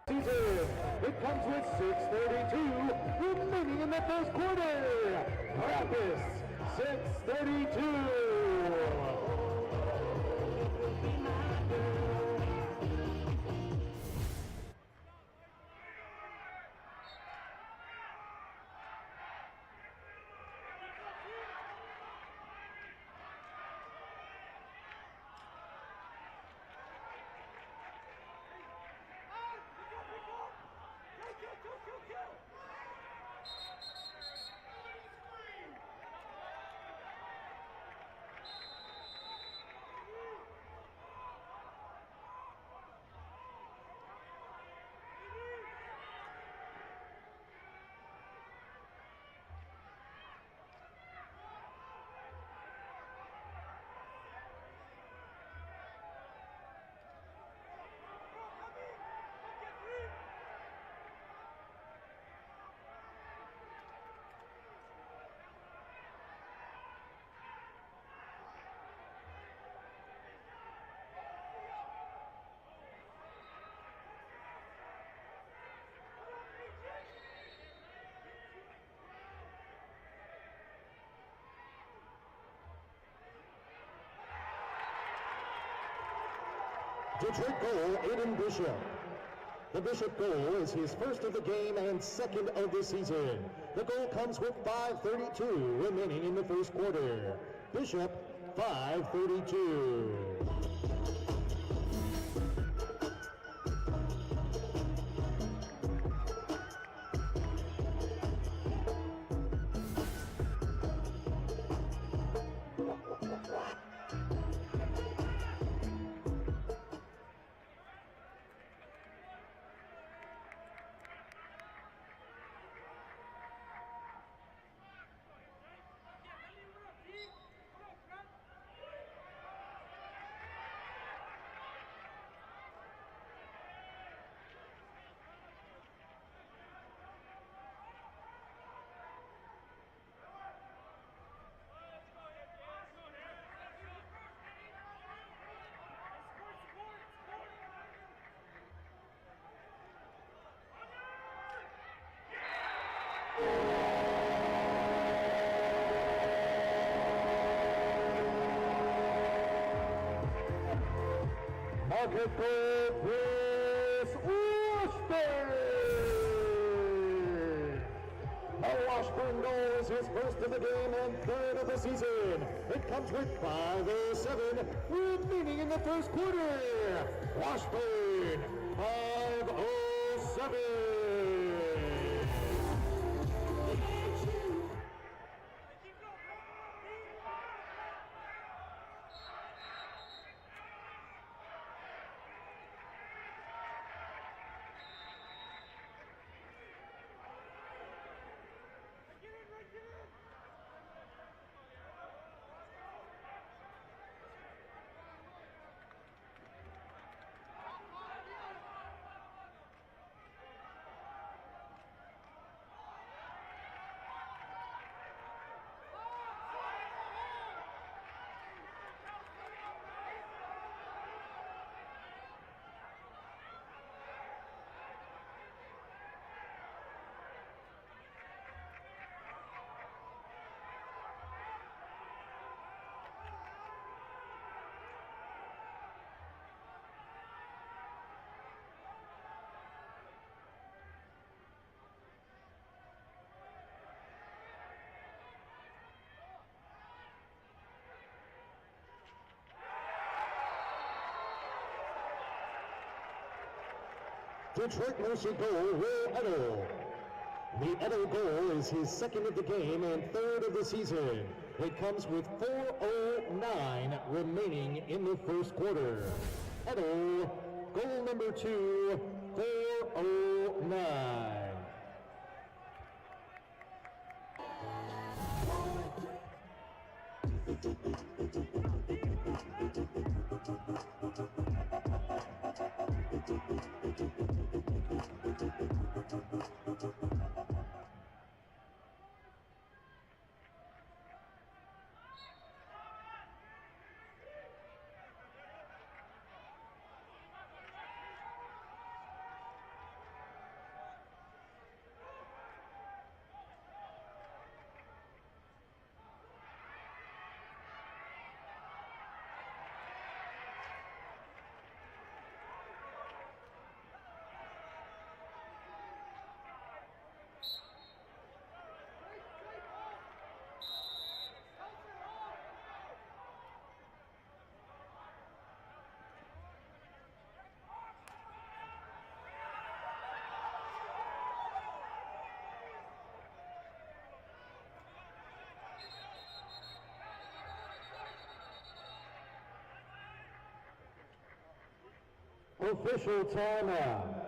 Season. It comes with 6:32 remaining in the first quarter. Practice 6:32. Detroit goal, Aiden Bishop. The Bishop goal is his first of the game and second of the season. The goal comes with 5:32 remaining in the first quarter. Bishop, 5:32. Marquette goal, Chris Washburn. A Washburn goal is his first of the game and third of the season. It comes with 5:07 remaining in the first quarter. Washburn, 5:07. Detroit Mercy goal, Will Edel. The Edel goal is his second of the game and third of the season. It comes with 4:09 remaining in the first quarter. Edel, goal number 2, 4:09. Official timeouts.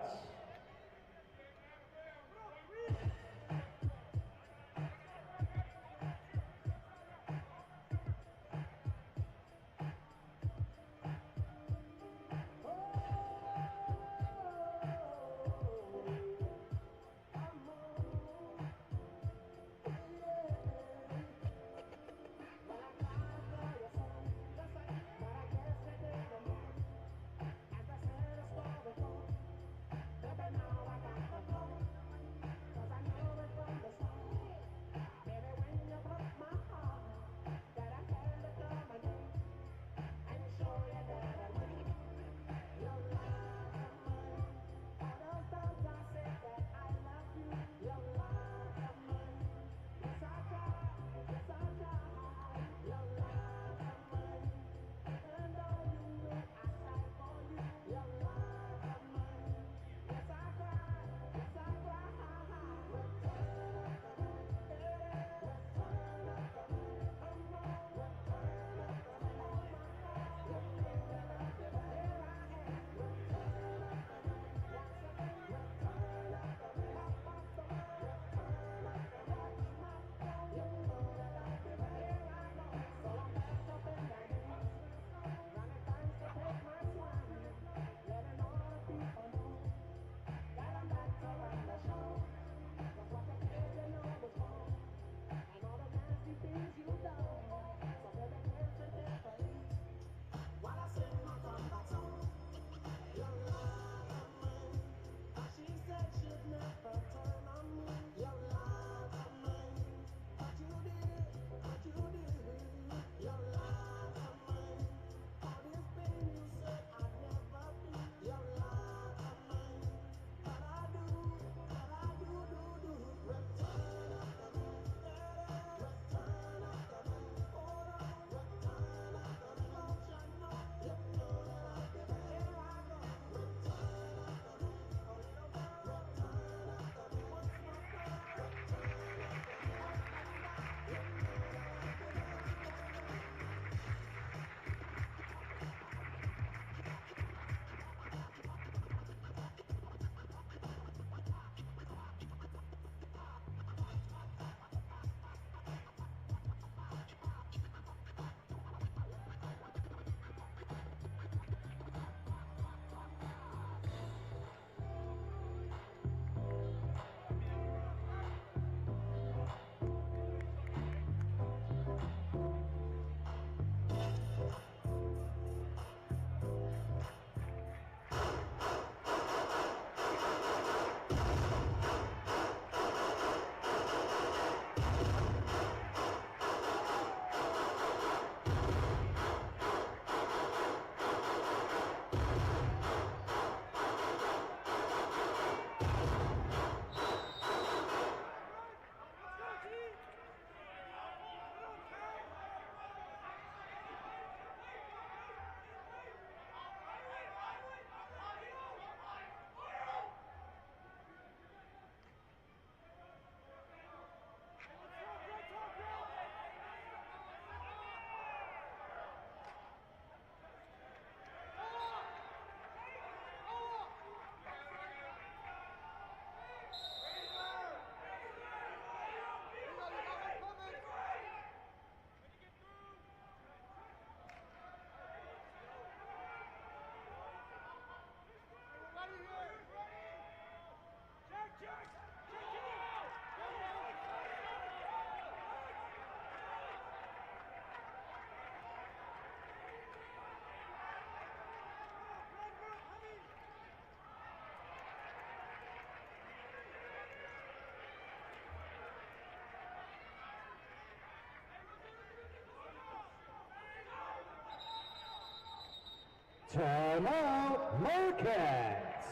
Timeout, Marquette.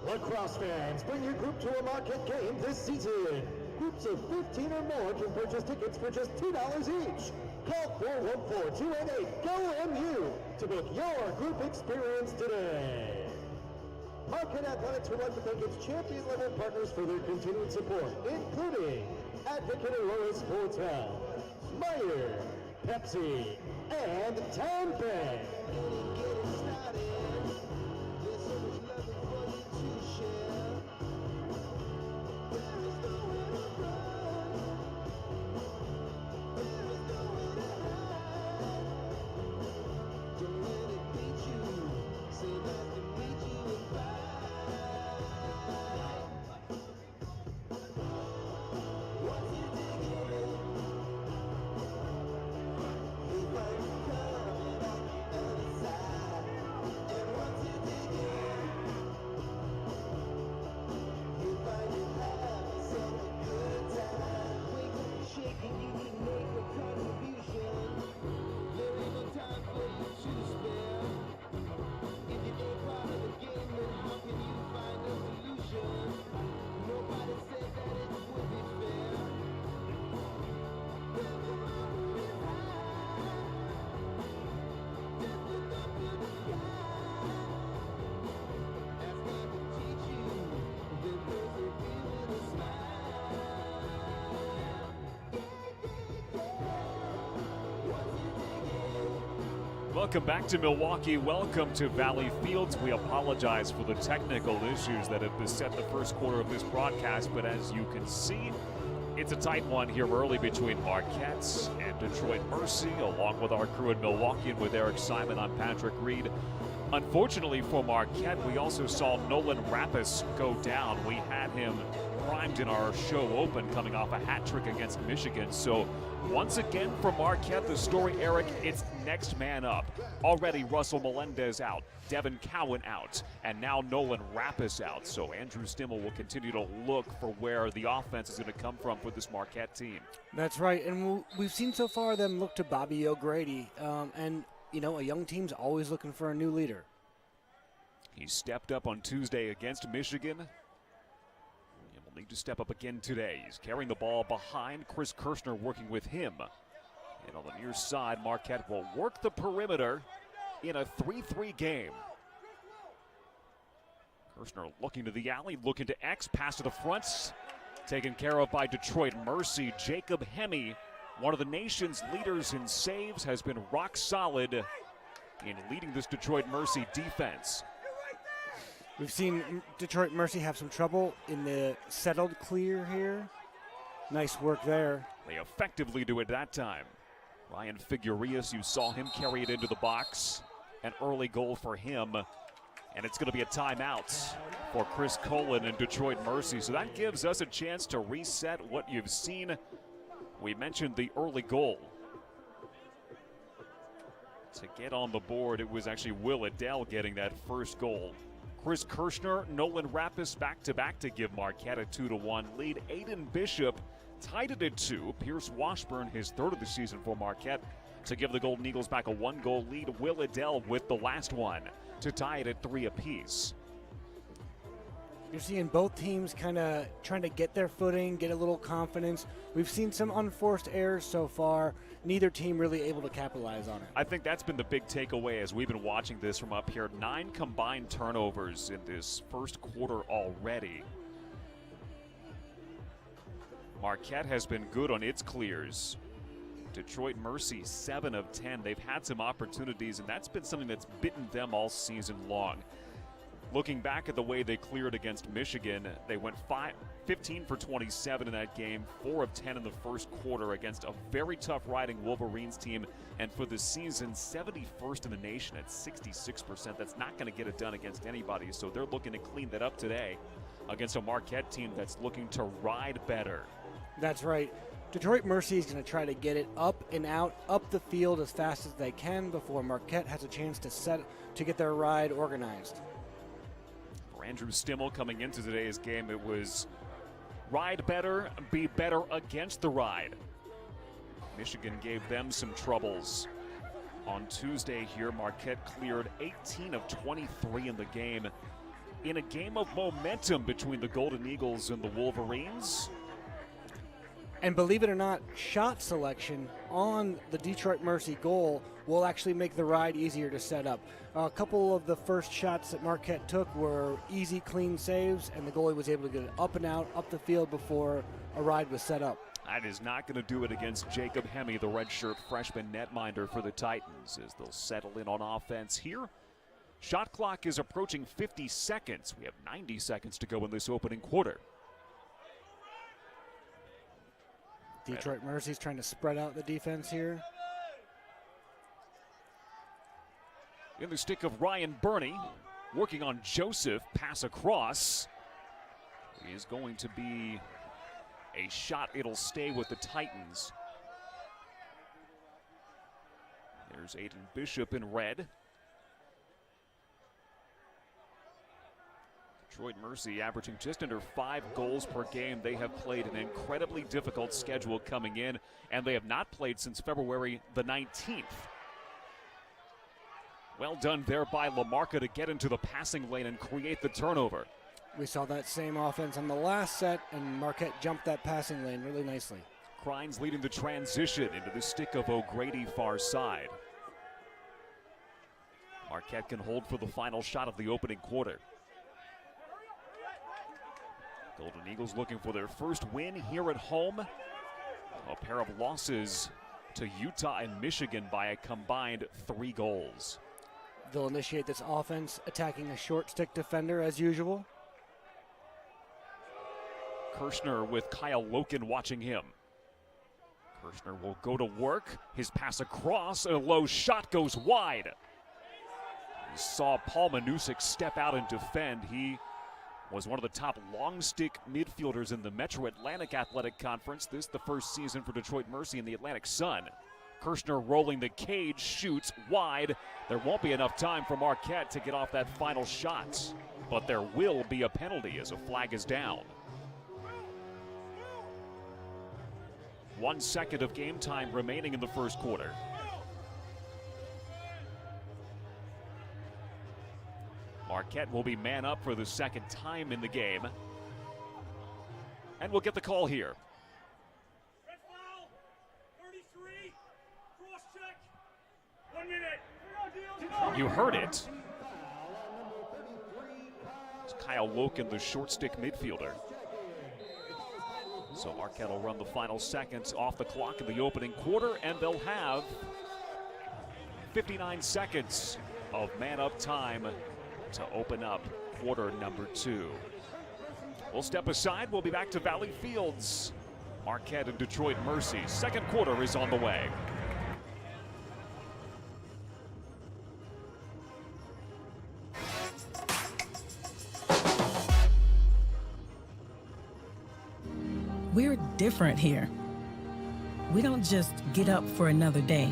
Lacrosse fans, bring your group to a Marquette game this season. Groups of 15 or more can purchase tickets for just $2 each. Call 414-288-GO-MU to book your group experience today. Marquette Athletics would like to thank its champion-level partners for their continued support, including Advocate Lois Hotel, Meyer, Pepsi, and Tampa. Welcome back to Milwaukee. Welcome to Valley Fields. We apologize for the technical issues that have beset the first quarter of this broadcast, but as you can see, it's a tight one here early between Marquette and Detroit Mercy, along with our crew in Milwaukee. And with Eric Simon, I'm Patrick Reed. Unfortunately for Marquette, we also saw Nolan Rappis go down. We had him primed in our show open coming off a hat trick against Michigan. So once again for Marquette, the story, Eric, it's next man up. Already Russell Melendez out, Devin Cowan out, and now Nolan Rappis out. So Andrew Stimmel will continue to look for where the offense is going to come from for this Marquette team. That's right, and we've seen so far them look to Bobby O'Grady, and you know, a young team's always looking for a new leader. He stepped up on Tuesday against Michigan. He will need to step up again today. He's carrying the ball behind Chris Kirschner, working with him. And on the near side, Marquette will work the perimeter in a 3-3 game. Kirschner looking to the alley, looking to X, pass to the front. Taken care of by Detroit Mercy. Jacob Hemme, one of the nation's leaders in saves, has been rock solid in leading this Detroit Mercy defense. We've seen Detroit Mercy have some trouble in the settled clear here. Nice work there. They effectively do it that time. Ryan Figueroas, you saw him carry it into the box. An early goal for him. And it's going to be a timeout for Chris Colin and Detroit Mercy. So that gives us a chance to reset what you've seen. We mentioned the early goal. To get on the board, it was actually Will Adele getting that first goal. Chris Kirschner, Nolan Rappis back-to-back to give Marquette a 2-1 lead. Aiden Bishop tied it at 2. Pierce Washburn, his third of the season for Marquette, to give the Golden Eagles back a 1-goal lead. Will Adele with the last one to tie it at 3 apiece. You're seeing both teams kind of trying to get their footing, get a little confidence. We've seen some unforced errors so far. Neither team really able to capitalize on it. I think that's been the big takeaway as we've been watching this from up here. 9 combined turnovers in this first quarter already. Marquette has been good on its clears. Detroit Mercy, 7 of 10. They've had some opportunities, and that's been something that's bitten them all season long. Looking back at the way they cleared against Michigan, they went 15 for 27 in that game, 4 of 10 in the first quarter against a very tough riding Wolverines team. And for the season, 71st in the nation at 66%. That's not going to get it done against anybody, so they're looking to clean that up today against a Marquette team that's looking to ride better. That's right. Detroit Mercy is going to try to get it up and out, up the field as fast as they can before Marquette has a chance to get their ride organized. For Andrew Stimmel coming into today's game, it was ride better, be better against the ride. Michigan gave them some troubles. On Tuesday here, Marquette cleared 18 of 23 in the game. In a game of momentum between the Golden Eagles and the Wolverines. And believe it or not, shot selection on the Detroit Mercy goal will actually make the ride easier to set up. A couple of the first shots that Marquette took were easy, clean saves, and the goalie was able to get it up and out, up the field before a ride was set up. That is not going to do it against Jacob Hemme, the redshirt freshman netminder for the Titans, as they'll settle in on offense here. Shot clock is approaching 50 seconds. We have 90 seconds to go in this opening quarter. Detroit Mercy's trying to spread out the defense here. In the stick of Ryan Burney, working on Joseph, pass across. Is going to be a shot. It'll stay with the Titans. There's Aiden Bishop in red. Detroit Mercy averaging just under 5 goals per game. They have played an incredibly difficult schedule coming in, and they have not played since February the 19th. Well done there by LaMarca to get into the passing lane and create the turnover. We saw that same offense on the last set, and Marquette jumped that passing lane really nicely. Crines leading the transition into the stick of O'Grady far side. Marquette can hold for the final shot of the opening quarter. Golden Eagles looking for their first win here at home. A pair of losses to Utah and Michigan by a combined 3 goals. They'll initiate this offense attacking a short stick defender as usual. Kirshner with Kyle Loken watching him. Kirshner will go to work. His pass across, a low shot goes wide. You saw Paul Manusik step out and defend. He was one of the top long stick midfielders in the Metro Atlantic Athletic Conference. This the first season for Detroit Mercy in the Atlantic Sun. Kirshner rolling the cage, shoots wide. There won't be enough time for Marquette to get off that final shot, but there will be a penalty as a flag is down. 1 second of game time remaining in the first quarter. Marquette will be man up for the second time in the game. And we'll get the call here. Red foul, 33, cross check, 1 minute. You heard it. It's Kyle Loken, the short stick midfielder. So Marquette will run the final seconds off the clock in the opening quarter, and they'll have 59 seconds of man-up time to open up quarter number 2. We'll step aside. We'll be back to Valley Fields. Marquette and Detroit Mercy. Second quarter is on the way. We're different here. We don't just get up for another day.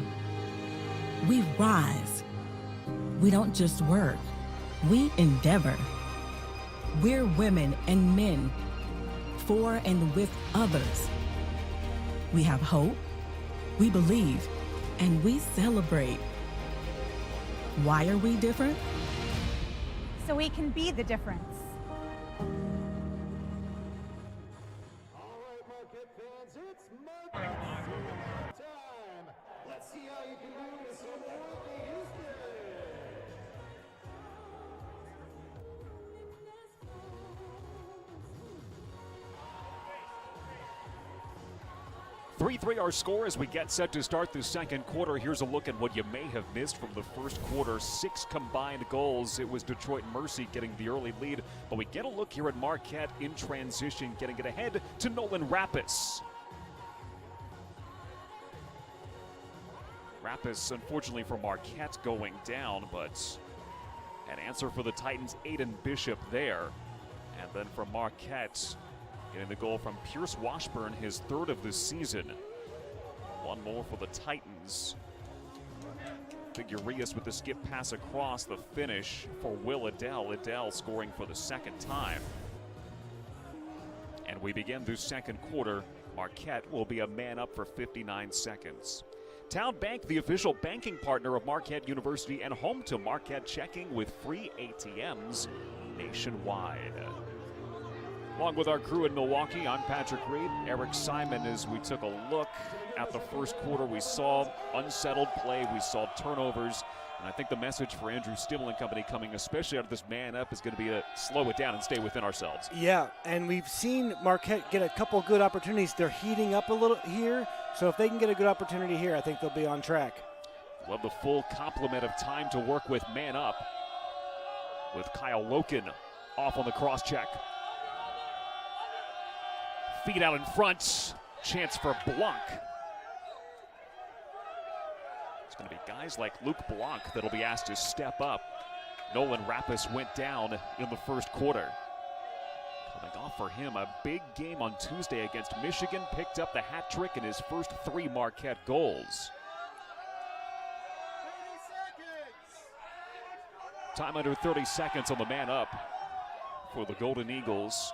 We rise. We don't just work. We endeavor. We're women and men, for and with others. We have hope, we believe, and we celebrate. Why are we different? So we can be the difference. All right, Marquette fans, it's Marquette time. Let's see how you can do this in Milwaukee, Houston. 3-3 our score as we get set to start the second quarter. Here's a look at what you may have missed from the first quarter. 6 combined goals. It was Detroit Mercy getting the early lead, but we get a look here at Marquette in transition, getting it ahead to Nolan Rappis. Rappis, unfortunately for Marquette, going down, but an answer for the Titans, Aiden Bishop there. And then from Marquette, getting the goal from Pierce Washburn, his 3rd of the season. One more for the Titans. Figurius with the skip pass across, the finish for Will Adell. Adell scoring for the 2nd time. And we begin the second quarter. Marquette will be a man up for 59 seconds. Town Bank, the official banking partner of Marquette University and home to Marquette checking with free ATMs nationwide. Along with our crew in Milwaukee, I'm Patrick Reed. Eric Simon, as we took a look at the first quarter. We saw unsettled play. We saw turnovers. And I think the message for Andrew Stimmel and company coming, especially out of this man up, is going to be to slow it down and stay within ourselves. Yeah, and we've seen Marquette get a couple good opportunities. They're heating up a little here, so if they can get a good opportunity here, I think they'll be on track. We'll have the full complement of time to work with man up, with Kyle Loken off on the cross check. Feet out in front, chance for Blanc. It's going to be guys like Luke Blanc that'll be asked to step up. Nolan Rappis went down in the first quarter. Coming off for him, a big game on Tuesday against Michigan, picked up the hat trick in his first 3 Marquette goals. Time under 30 seconds on the man up for the Golden Eagles.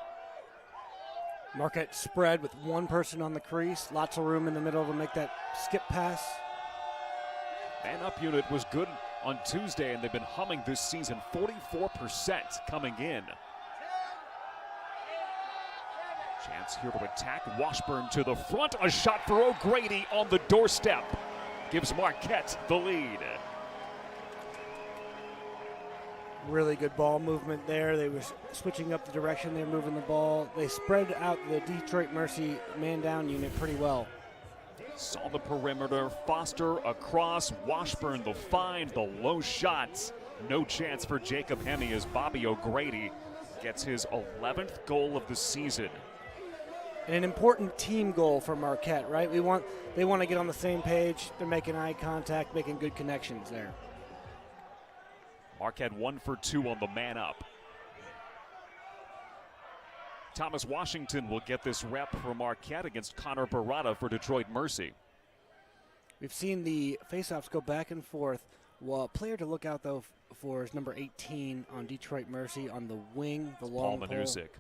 Marquette spread with one person on the crease. Lots of room in the middle to make that skip pass. Man up unit was good on Tuesday, and they've been humming this season. 44% coming in. Chance here to attack. Washburn to the front. A shot for O'Grady on the doorstep. Gives Marquette the lead. Really good ball movement there. They were switching up the direction they were moving the ball. They spread out the Detroit Mercy man-down unit pretty well. Saw the perimeter. Foster across. Washburn the find. The low shots. No chance for Jacob Hemme as Bobby O'Grady gets his 11th goal of the season. And an important team goal for Marquette, right? They want to get on the same page. They're making eye contact, making good connections there. Marquette 1 for 2 on the man up. Thomas Washington will get this rep for Marquette against Connor Barada for Detroit Mercy. We've seen the faceoffs go back and forth. Well, a player to look out, though, for is number 18 on Detroit Mercy on the wing, the long Paul pole. Manusik.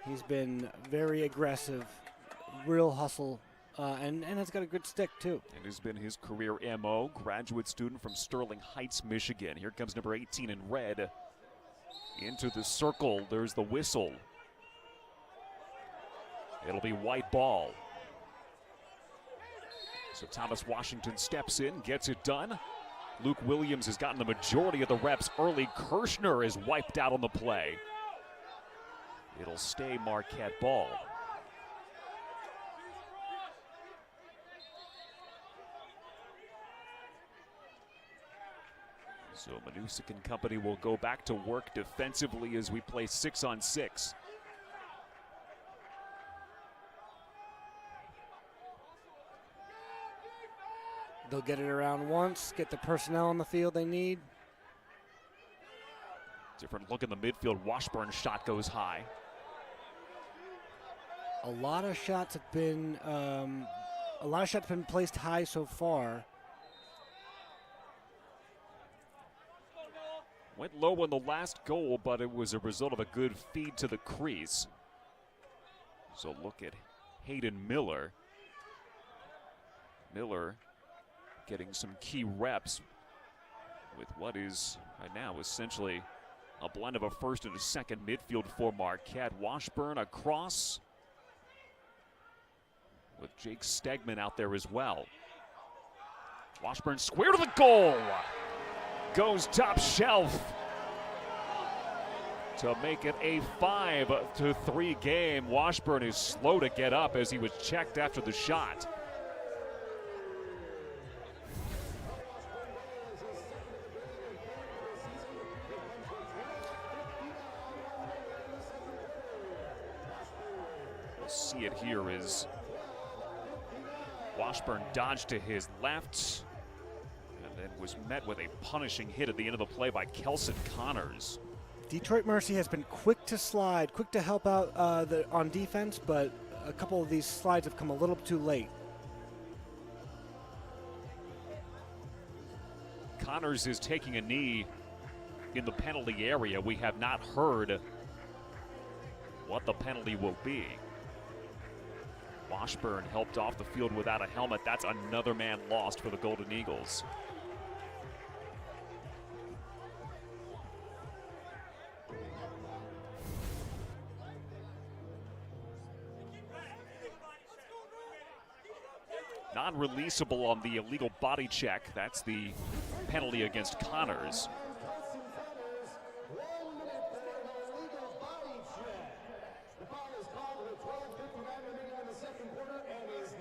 He's been very aggressive, real hustle, and has got a good stick, too. It has been his career MO, graduate student from Sterling Heights, Michigan. Here comes number 18 in red. Into the circle, there's the whistle. It'll be white ball. So Thomas Washington steps in, gets it done. Luke Williams has gotten the majority of the reps early. Kirshner is wiped out on the play. It'll stay Marquette ball. So Manusik and company will go back to work defensively as we play 6-on-6. They'll get it around once, get the personnel on the field they need. Different look in the midfield. Washburn's shot goes high. A lot of shots have been placed high so far. Went low on the last goal, but it was a result of a good feed to the crease. So look at Hayden Miller. Miller getting some key reps with what is right now essentially a blend of a first and a second midfield for Marquette. Washburn across with Jake Stegman out there as well. Washburn square to the goal. Goes top shelf to make it a 5-3 game. Washburn is slow to get up as he was checked after the shot. We'll see it here as Washburn dodged to his left and then was met with a punishing hit at the end of the play by Kelson Connors. Detroit Mercy has been quick to slide, quick to help out on defense, but a couple of these slides have come a little too late. Connors is taking a knee in the penalty area. We have not heard what the penalty will be. Washburn helped off the field without a helmet. That's another man lost for the Golden Eagles. non-releasable on the illegal body check. That's the penalty against Connors.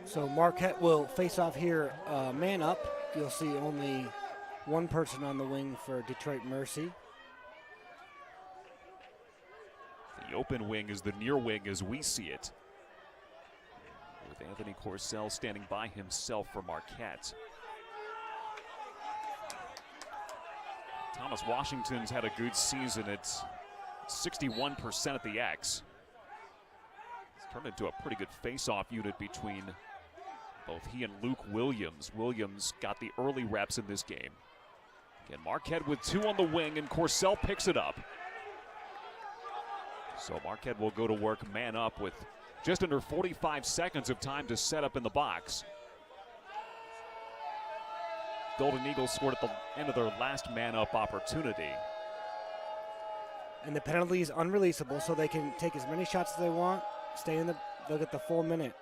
So Marquette will face off here, man up. You'll see only one person on the wing for Detroit Mercy. The open wing is the near wing as we see it, with Anthony Corsell standing by himself for Marquette. Thomas Washington's had a good season at 61% at the X. It's turned into a pretty good face-off unit between both he and Luke Williams. Williams got the early reps in this game. Again, Marquette with two on the wing, and Corsell picks it up. So Marquette will go to work man up with just under 45 seconds of time to set up in the box. Golden Eagles scored at the end of their last man up opportunity. And the penalty is unreleasable, so they can take as many shots as they want, stay in they'll get the full minute.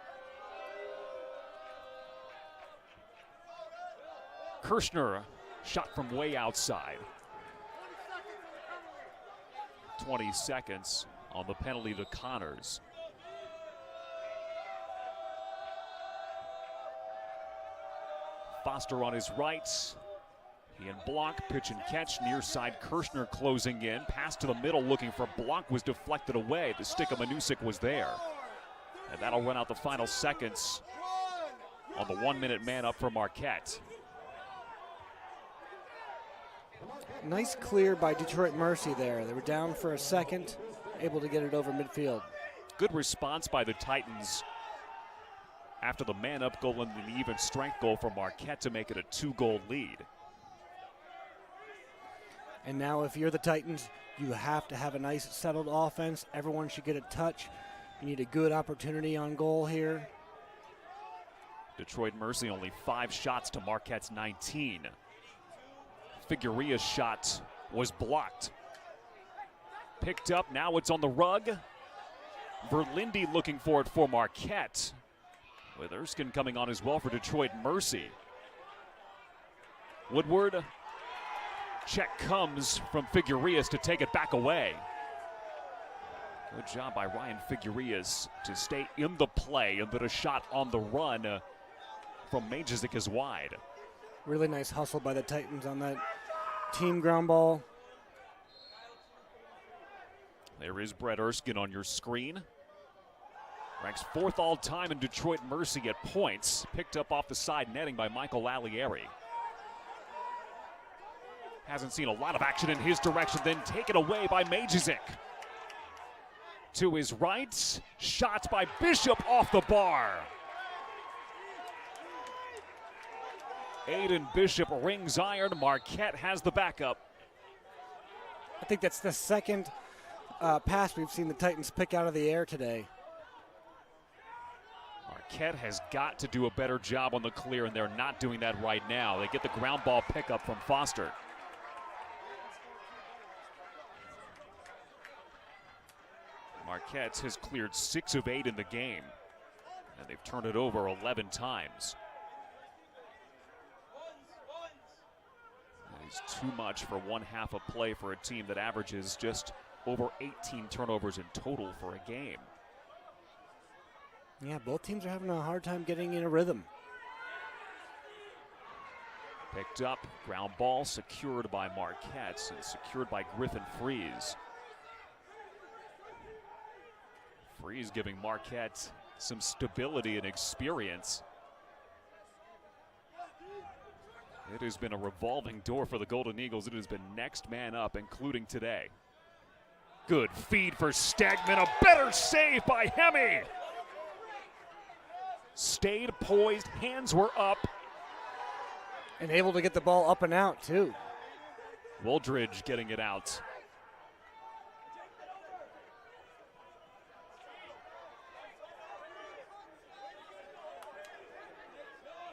Kirshner, shot from way outside. 20 seconds on the penalty to Connors. Foster on his right. He and Blanc pitch and catch near side. Kirshner closing in. Pass to the middle looking for Blanc was deflected away. The stick of Manusik was there. And that'll run out the final seconds on the 1 minute man up for Marquette. Nice clear by Detroit Mercy there. They were down for a second, able to get it over midfield. Good response by the Titans after the man-up goal and the even strength goal for Marquette to make it a 2-goal lead. And now if you're the Titans, you have to have a nice settled offense. Everyone should get a touch. You need a good opportunity on goal here. Detroit Mercy only 5 shots to Marquette's 19. Figuria's shot was blocked. Picked up, now it's on the rug. Verlinde looking for it for Marquette, with Erskine coming on as well for Detroit Mercy. Woodward, check comes from Figurias to take it back away. Good job by Ryan Figurias to stay in the play, and then a shot on the run from Majicic is wide. Really nice hustle by the Titans on that team ground ball. There is Brett Erskine on your screen. Ranks 4th all time in Detroit Mercy at points. Picked up off the side netting by Michael Allieri. Hasn't seen a lot of action in his direction, then taken away by Majicic. To his right, shot by Bishop off the bar. Aiden Bishop rings iron. Marquette has the backup. I think that's the second pass we've seen the Titans pick out of the air today. Marquette has got to do a better job on the clear, and they're not doing that right now. They get the ground ball pickup from Foster. Marquette has cleared 6 of 8 in the game, and they've turned it over 11 times. That is too much for one half of play for a team that averages just over 18 turnovers in total for a game. Yeah, both teams are having a hard time getting in a rhythm. Picked up, ground ball secured by Marquette and secured by Griffin Freeze. Freeze giving Marquette some stability and experience. It has been a revolving door for the Golden Eagles. It has been next man up, including today. Good feed for Stegman, a better save by Hemme. Stayed poised, hands were up. And able to get the ball up and out, too. Woldridge getting it out.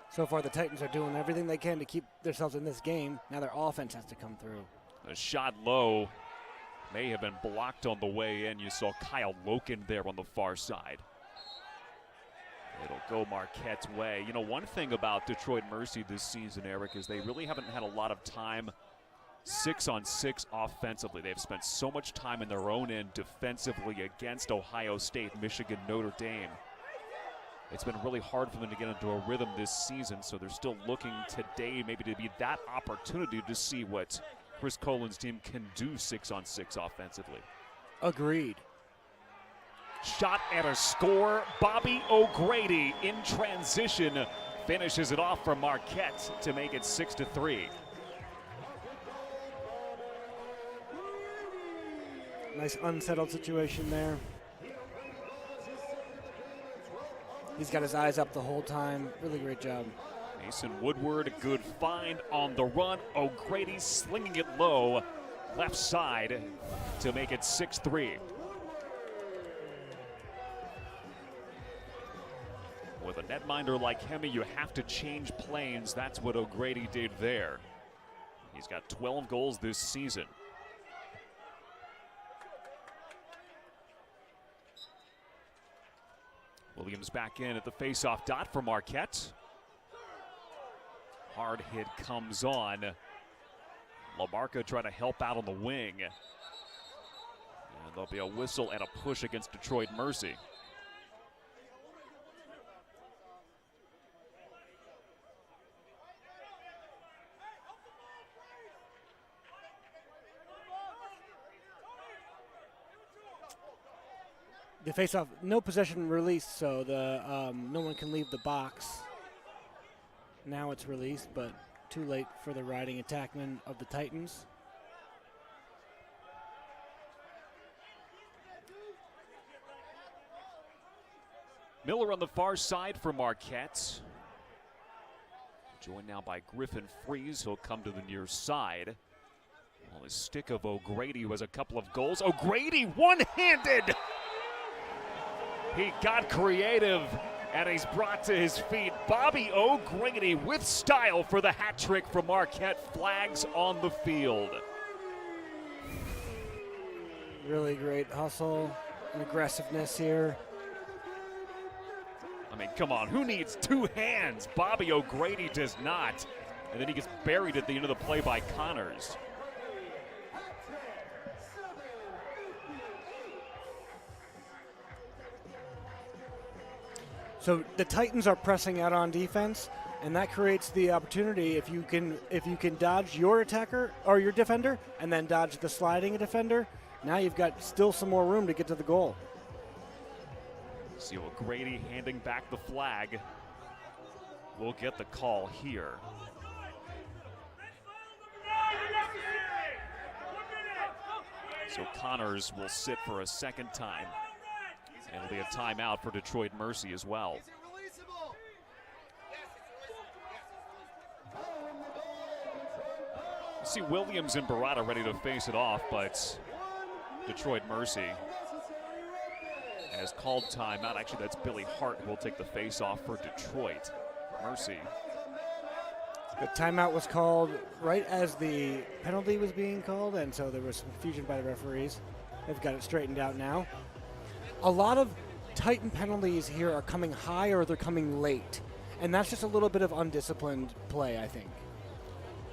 So far, the Titans are doing everything they can to keep themselves in this game. Now their offense has to come through. A shot low may have been blocked on the way in. You saw Kyle Loken there on the far side. It'll go Marquette's way. You know, one thing about Detroit Mercy this season, Eric, is they really haven't had a lot of time 6-on-6 offensively. They've spent so much time in their own end defensively against Ohio State, Michigan, Notre Dame. It's been really hard for them to get into a rhythm this season, so they're still looking today maybe to be that opportunity to see what Chris Colin's team can do 6-on-6 offensively. Agreed. Shot and a score. Bobby O'Grady in transition finishes it off for Marquette to make it 6-3. Nice unsettled situation there. He's got his eyes up the whole time. Really great job. Mason Woodward, good find on the run. O'Grady slinging it low, left side to make it 6-3. With a netminder like Hemi, you have to change planes. That's what O'Grady did there. He's got 12 goals this season. Williams back in at the face-off dot for Marquette. Hard hit comes on. LaMarca trying to help out on the wing. And there'll be a whistle and a push against Detroit Mercy. The face-off, no possession released, so no one can leave the box. Now it's released, but too late for the riding attackman of the Titans. Miller on the far side for Marquette. Joined now by Griffin Freeze. He'll come to the near side. Well, his stick of O'Grady, who has a couple of goals. O'Grady one-handed! He got creative, and he's brought to his feet. Bobby O'Grady with style for the hat trick from Marquette. Flags on the field. Really great hustle and aggressiveness here. I mean, come on, who needs two hands? Bobby O'Grady does not. And then he gets buried at the end of the play by Connors. So the Titans are pressing out on defense, and that creates the opportunity if you can dodge your attacker or your defender and then dodge the sliding defender. Now you've got still some more room to get to the goal. See O'Grady handing back the flag. We'll get the call here. So Connors will sit for a second time. And it'll be a timeout for Detroit Mercy as well. You see Williams and Barada ready to face it off, but Detroit Mercy has called timeout. Actually, that's Billy Hart who will take the face-off for Detroit Mercy. The timeout was called right as the penalty was being called, and so there was some confusion by the referees. They've got it straightened out now. A lot of Titan penalties here are coming high or they're coming late, and that's just a little bit of undisciplined play, I think.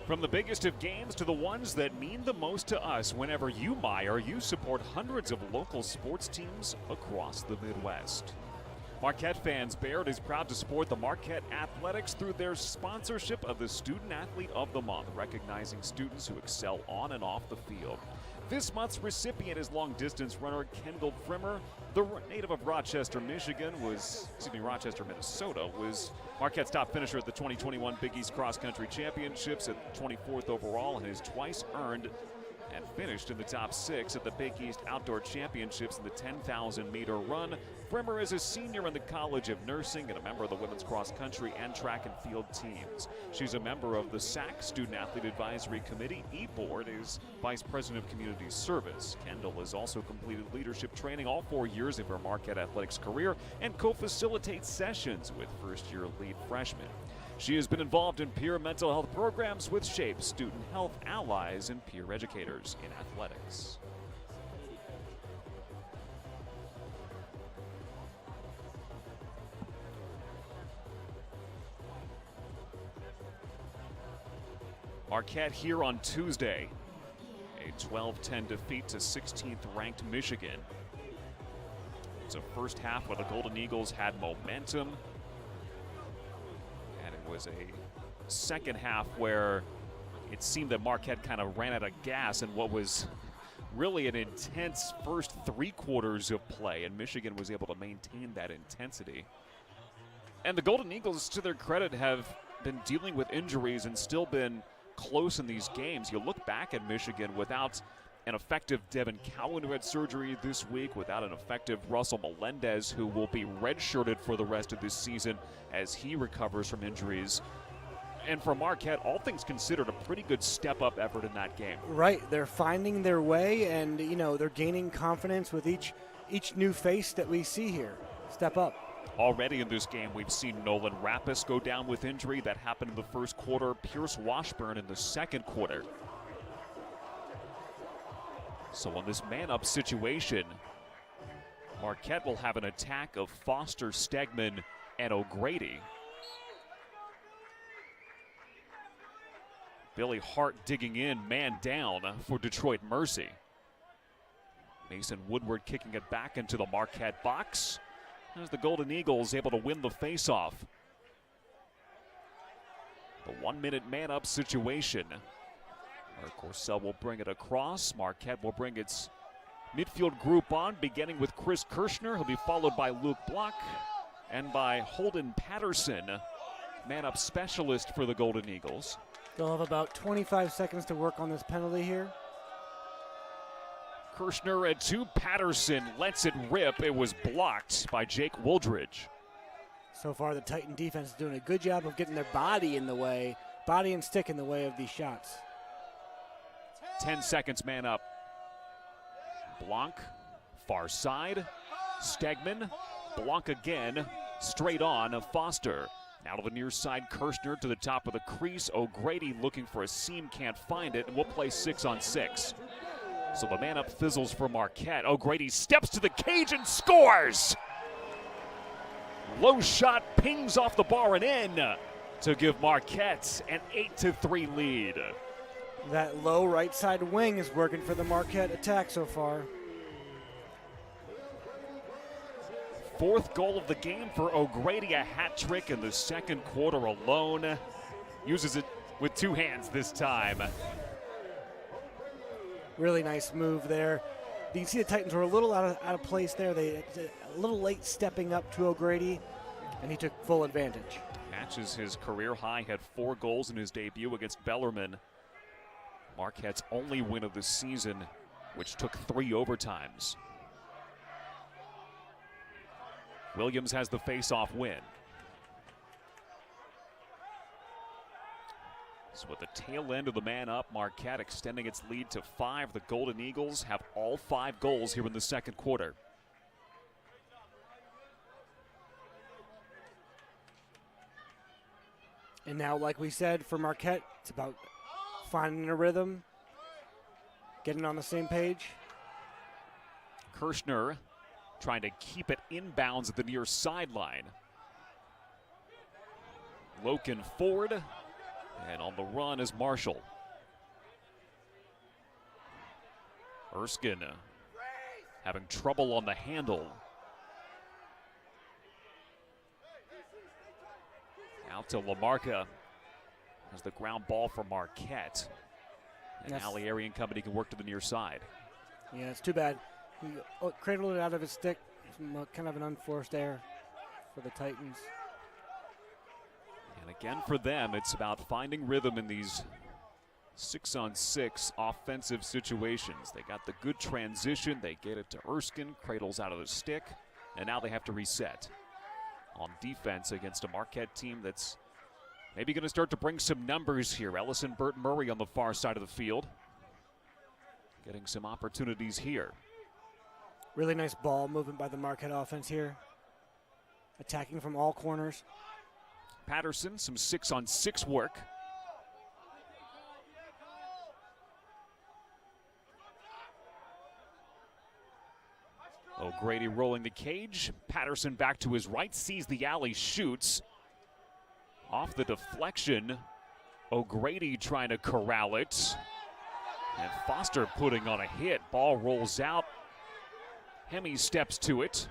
From the biggest of games to the ones that mean the most to us whenever you buy or you support hundreds of local sports teams across the Midwest. Marquette fans, Baird is proud to support the Marquette Athletics through their sponsorship of the Student Athlete of the Month, recognizing students who excel on and off the field. This month's recipient is long-distance runner Kendall Frimmer. The native of Rochester, Minnesota, was Marquette's top finisher at the 2021 Big East Cross Country Championships at 24th overall and has twice earned and finished in the top 6 at the Big East Outdoor Championships in the 10,000-meter run. Frimmer is a senior in the College of Nursing and a member of the women's cross country and track and field teams. She's a member of the SAC Student Athlete Advisory Committee. E-Board is Vice President of Community Service. Kendall has also completed leadership training all 4 years of her Marquette athletics career and co-facilitates sessions with first-year lead freshmen. She has been involved in peer mental health programs with SHAPE, Student Health Allies, and peer educators in athletics. Marquette here on Tuesday. A 12-10 defeat to 16th ranked Michigan. It's a first half where the Golden Eagles had momentum. And it was a second half where it seemed that Marquette kind of ran out of gas in what was really an intense first 3 quarters of play, and Michigan was able to maintain that intensity. And the Golden Eagles, to their credit, have been dealing with injuries and still been close in these games. You look back at Michigan without an effective Devin Cowan, who had surgery this week, without an effective Russell Melendez, who will be redshirted for the rest of this season as he recovers from injuries. And for Marquette, all things considered, a pretty good step-up effort in that game. Right, they're finding their way, and they're gaining confidence with each new face that we see here. Step up. Already in this game, we've seen Nolan Rappis go down with injury. That happened in the first quarter. Pierce Washburn in the second quarter. So in this man-up situation, Marquette will have an attack of Foster, Stegman, and O'Grady. Billy Hart digging in, man down for Detroit Mercy. Mason Woodward kicking it back into the Marquette box as the Golden Eagles able to win the faceoff. The 1-minute man-up situation. Corcel will bring it across. Marquette will bring its midfield group on, beginning with Chris Kirschner. He'll be followed by Luke Block and by Holden Patterson, man-up specialist for the Golden Eagles. They'll have about 25 seconds to work on this penalty here. Kirschner at 2. Patterson lets it rip. It was blocked by Jake Wooldridge. So far, the Titan defense is doing a good job of getting their body and stick in the way of these shots. 10 seconds, man up. Blanc, far side. Stegman, Blanc again, straight on. Foster. Now to the near side, Kirschner to the top of the crease. O'Grady looking for a seam, can't find it, and we'll play 6-on-6. So the man up fizzles for Marquette. O'Grady steps to the cage and scores! Low shot pings off the bar and in to give Marquette an 8-3 lead. That low right side wing is working for the Marquette attack so far. 4th goal of the game for O'Grady, a hat trick in the second quarter alone. Uses it with 2 hands this time. Really nice move there. You can see the Titans were a little out of place there. They a little late stepping up to O'Grady, and he took full advantage. Matches his career high, had 4 goals in his debut against Bellarmine. Marquette's only win of the season, which took 3 overtimes. Williams has the face-off win. So with the tail end of the man up, Marquette extending its lead to 5. The Golden Eagles have all 5 goals here in the second quarter. And now, like we said, for Marquette, it's about finding a rhythm, getting on the same page. Kirschner trying to keep it inbounds at the near sideline. Loken forward, and on the run is Marshall. Erskine having trouble on the handle. Out to LaMarca as the ground ball for Marquette. And Yes. Ali Arian Company can work to the near side. Yeah, it's too bad. He cradled it out of his stick. Kind of an unforced error for the Titans. And again for them, it's about finding rhythm in these 6-on-6 offensive situations. They got the good transition. They get it to Erskine, cradles out of the stick, and now they have to reset on defense against a Marquette team that's maybe going to start to bring some numbers here. Ellison Burt Murray on the far side of the field, getting some opportunities here. Really nice ball movement by the Marquette offense here. Attacking from all corners. Patterson, some 6-on-6 work. O'Grady rolling the cage. Patterson back to his right, sees the alley, shoots. Off the deflection. O'Grady trying to corral it. And Foster putting on a hit. Ball rolls out. Hemme steps to it.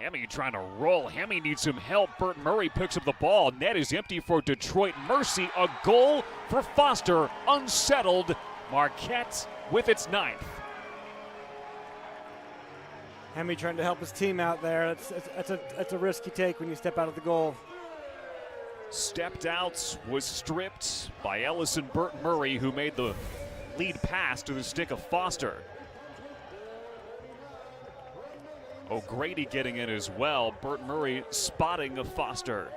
Hemme trying to roll. Hemme needs some help. Burton Murray picks up the ball. Net is empty for Detroit Mercy. A goal for Foster. Unsettled. Marquette with its 9th. Hemme trying to help his team out there. That's a risk you take when you step out of the goal. Stepped out, was stripped by Ellison Burton Murray, who made the lead pass to the stick of Foster. O'Grady getting in as well. Burton Murray spotting of Foster.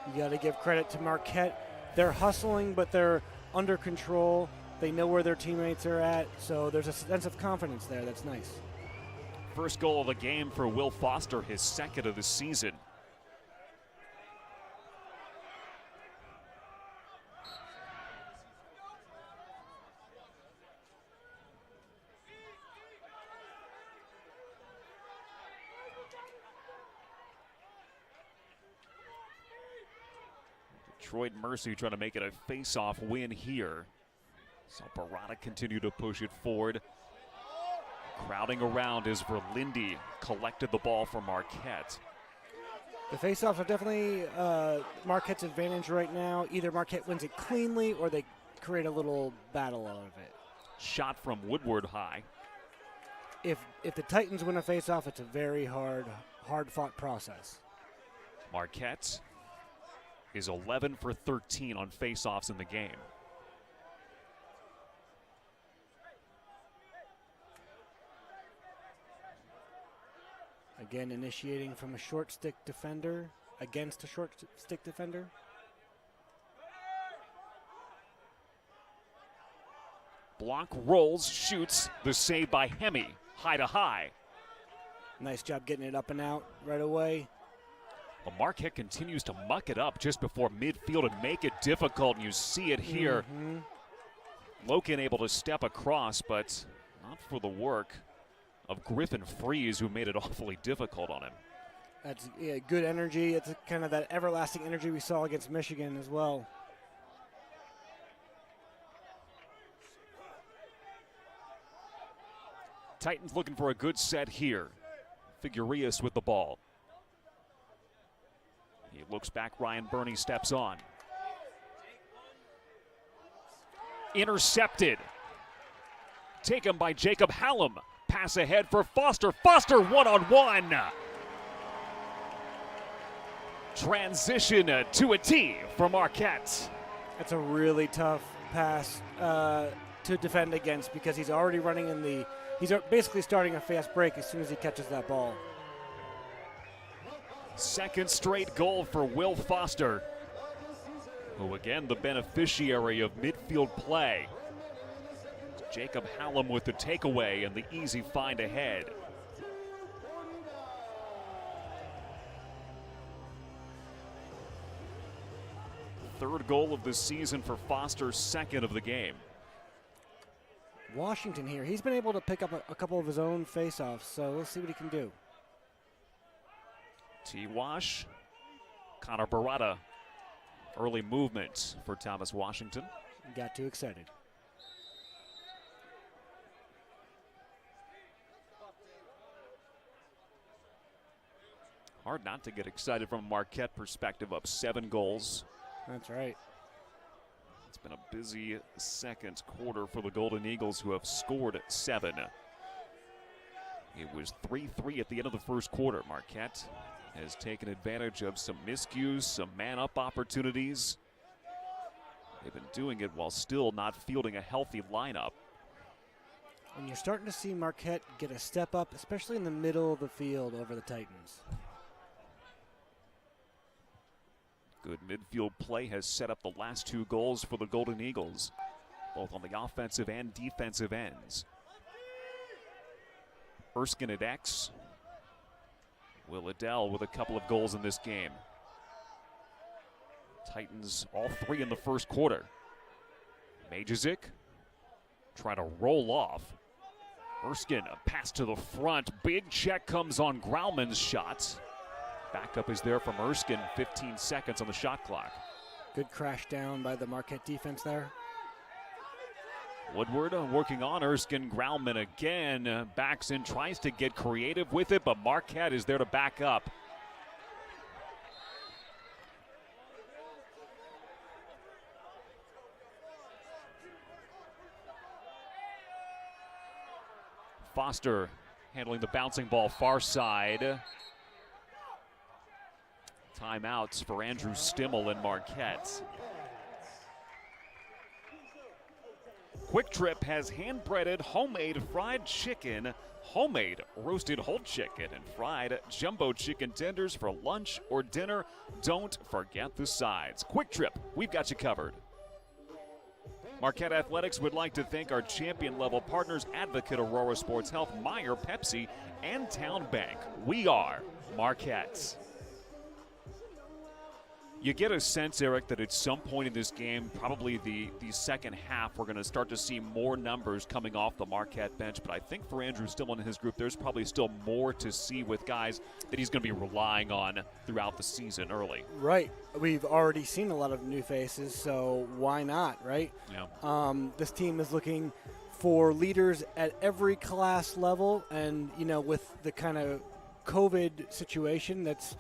You got to give credit to Marquette. They're hustling, but they're under control. They know where their teammates are at, so there's a sense of confidence there. That's nice. First goal of the game for Will Foster, his 2nd of the season. Detroit Mercy trying to make it a face-off win here. So Barada continue to push it forward. Crowding around as Verlinde collected the ball for Marquette. The face-offs are definitely Marquette's advantage right now. Either Marquette wins it cleanly or they create a little battle out of it. Shot from Woodward high. If the Titans win a face-off, it's a very hard-fought process. Marquette is 11 for 13 on face-offs in the game. Again, initiating from a short stick defender against a short stick defender. Blanc rolls, shoots, the save by Hemme, high to high. Nice job getting it up and out right away. Well, Marquette continues to muck it up just before midfield and make it difficult. You see it here. Loken able to step across, but not for the work of Griffin Freeze, who made it awfully difficult on him. That's good energy. It's kind of that everlasting energy we saw against Michigan as well. Titans looking for a good set here. Figurius with the ball. He looks back, Ryan Burney steps on. Intercepted. Taken by Jacob Hallam. Pass ahead for Foster. Foster one-on-one. Transition to a T for Marquette. That's a really tough pass to defend against because he's already running in the... He's basically starting a fast break as soon as he catches that ball. 2nd straight goal for Will Foster, who again the beneficiary of midfield play. Jacob Hallam with the takeaway and the easy find ahead. Third goal of the season for Foster, 2nd of the game. Washington here, he's been able to pick up a couple of his own face-offs, so we'll see what he can do. T-Wash, Connor Barada, early movement for Thomas Washington. Got too excited. Hard not to get excited from a Marquette perspective, up 7 goals. That's right. It's been a busy second quarter for the Golden Eagles, who have scored 7. It was 3-3 at the end of the first quarter. Marquette has taken advantage of some miscues, some man-up opportunities. They've been doing it while still not fielding a healthy lineup. And you're starting to see Marquette get a step up, especially in the middle of the field over the Titans. Good midfield play has set up the last 2 goals for the Golden Eagles, both on the offensive and defensive ends. Erskine at X. Will Adell with a couple of goals in this game. Titans all 3 in the first quarter. Majezik trying to roll off. Erskine, a pass to the front. Big check comes on Grauman's shot. Backup is there from Erskine, 15 seconds on the shot clock. Good crash down by the Marquette defense there. Woodward working on Erskine. Grauman again backs in, tries to get creative with it, but Marquette is there to back up. Foster handling the bouncing ball far side. Timeouts for Andrew Stimmel and Marquette. Quick Trip has hand-breaded homemade fried chicken, homemade roasted whole chicken, and fried jumbo chicken tenders for lunch or dinner. Don't forget the sides. Quick Trip, we've got you covered. Marquette Athletics would like to thank our champion-level partners, Advocate Aurora Sports Health, Meyer Pepsi, and Town Bank. We are Marquette. You get a sense, Eric, that at some point in this game, probably the second half, we're going to start to see more numbers coming off the Marquette bench. But I think for Andrew Stimmel and his group, there's probably still more to see with guys that he's going to be relying on throughout the season early. Right. We've already seen a lot of new faces, so why not, right? Yeah. This team is looking for leaders at every class level, and, you know, with the kind of COVID situation, that's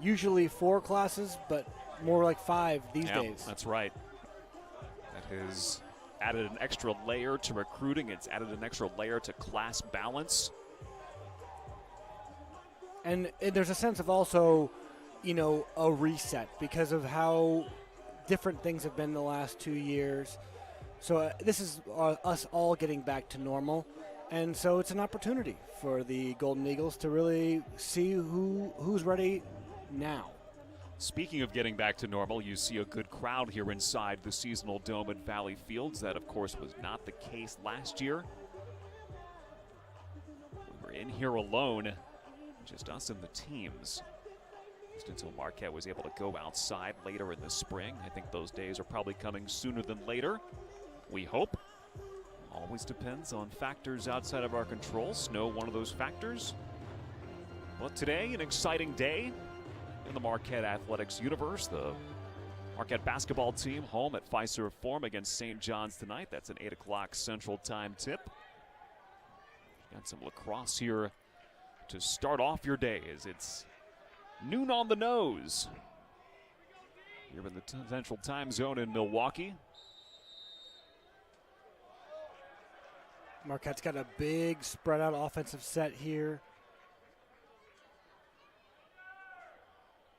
usually 4 classes, but more like 5 these days. That's right. That has added an extra layer to recruiting. It's added an extra layer to class balance. And there's a sense of also, you know, a reset because of how different things have been the last 2 years. So this is us all getting back to normal. And so it's an opportunity for the Golden Eagles to really see who's ready now. Speaking of getting back to normal, you see a good crowd here inside the seasonal dome at Valley Fields. That, of course, was not the case last year. We were in here alone, just us and the teams, just until Marquette was able to go outside later in the spring. I think those days are probably coming sooner than later. We hope. Always depends on factors outside of our control. Snow, one of those factors. But today, an exciting day in the Marquette Athletics universe. The Marquette basketball team home at Fiserv Forum against St. John's tonight. That's an 8 o'clock Central Time tip. Got some lacrosse here to start off your day as it's noon on the nose here in the Central Time Zone in Milwaukee. Marquette's got a big spread out offensive set here.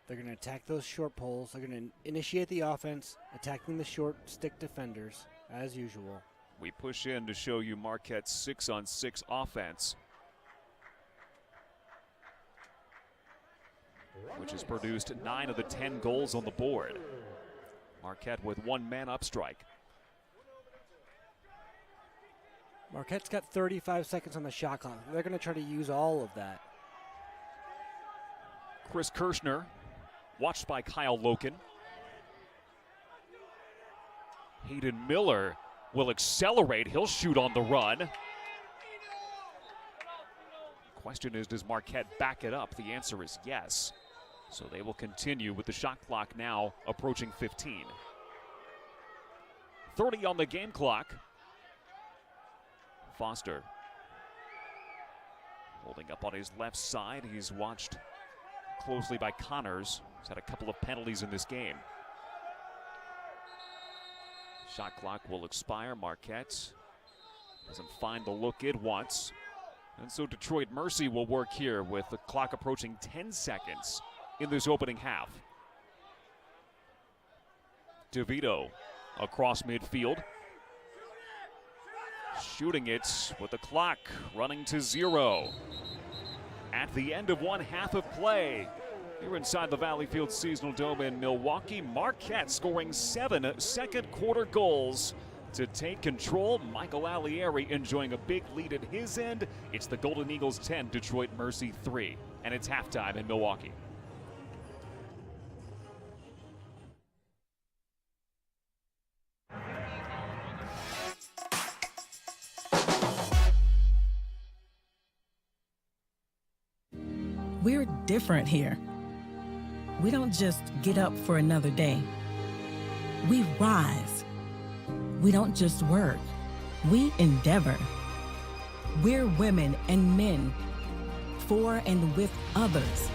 They're going to attack those short poles. They're going to initiate the offense, attacking the short stick defenders, as usual. We push in to show you Marquette's 6-on-6 offense, which has produced 9 of the 10 goals on the board. Marquette with 1 man up strike. Marquette's got 35 seconds on the shot clock. They're going to try to use all of that. Chris Kirshner, watched by Kyle Loken. Hayden Miller will accelerate. He'll shoot on the run. Question is, does Marquette back it up? The answer is yes. So they will continue with the shot clock now approaching 15. 30 on the game clock. Foster holding up on his left side. He's watched closely by Connors. He's had a couple of penalties in this game. Shot clock will expire. Marquette doesn't find the look it wants. And so Detroit Mercy will work here with the clock approaching 10 seconds in this opening half. DeVito across midfield. Shooting it with the clock running to 0. At the end of 1 half of play, here inside the Valley Field Seasonal Dome in Milwaukee, Marquette scoring 7 second quarter goals to take control. Michael Allieri enjoying a big lead at his end. It's the Golden Eagles 10, Detroit Mercy 3, and it's halftime in Milwaukee. We're different here. We don't just get up for another day. We rise. We don't just work, we endeavor. We're women and men for and with others.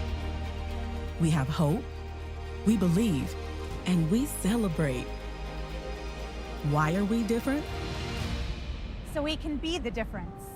We have hope, we believe, and we celebrate. Why are we different? So we can be the difference.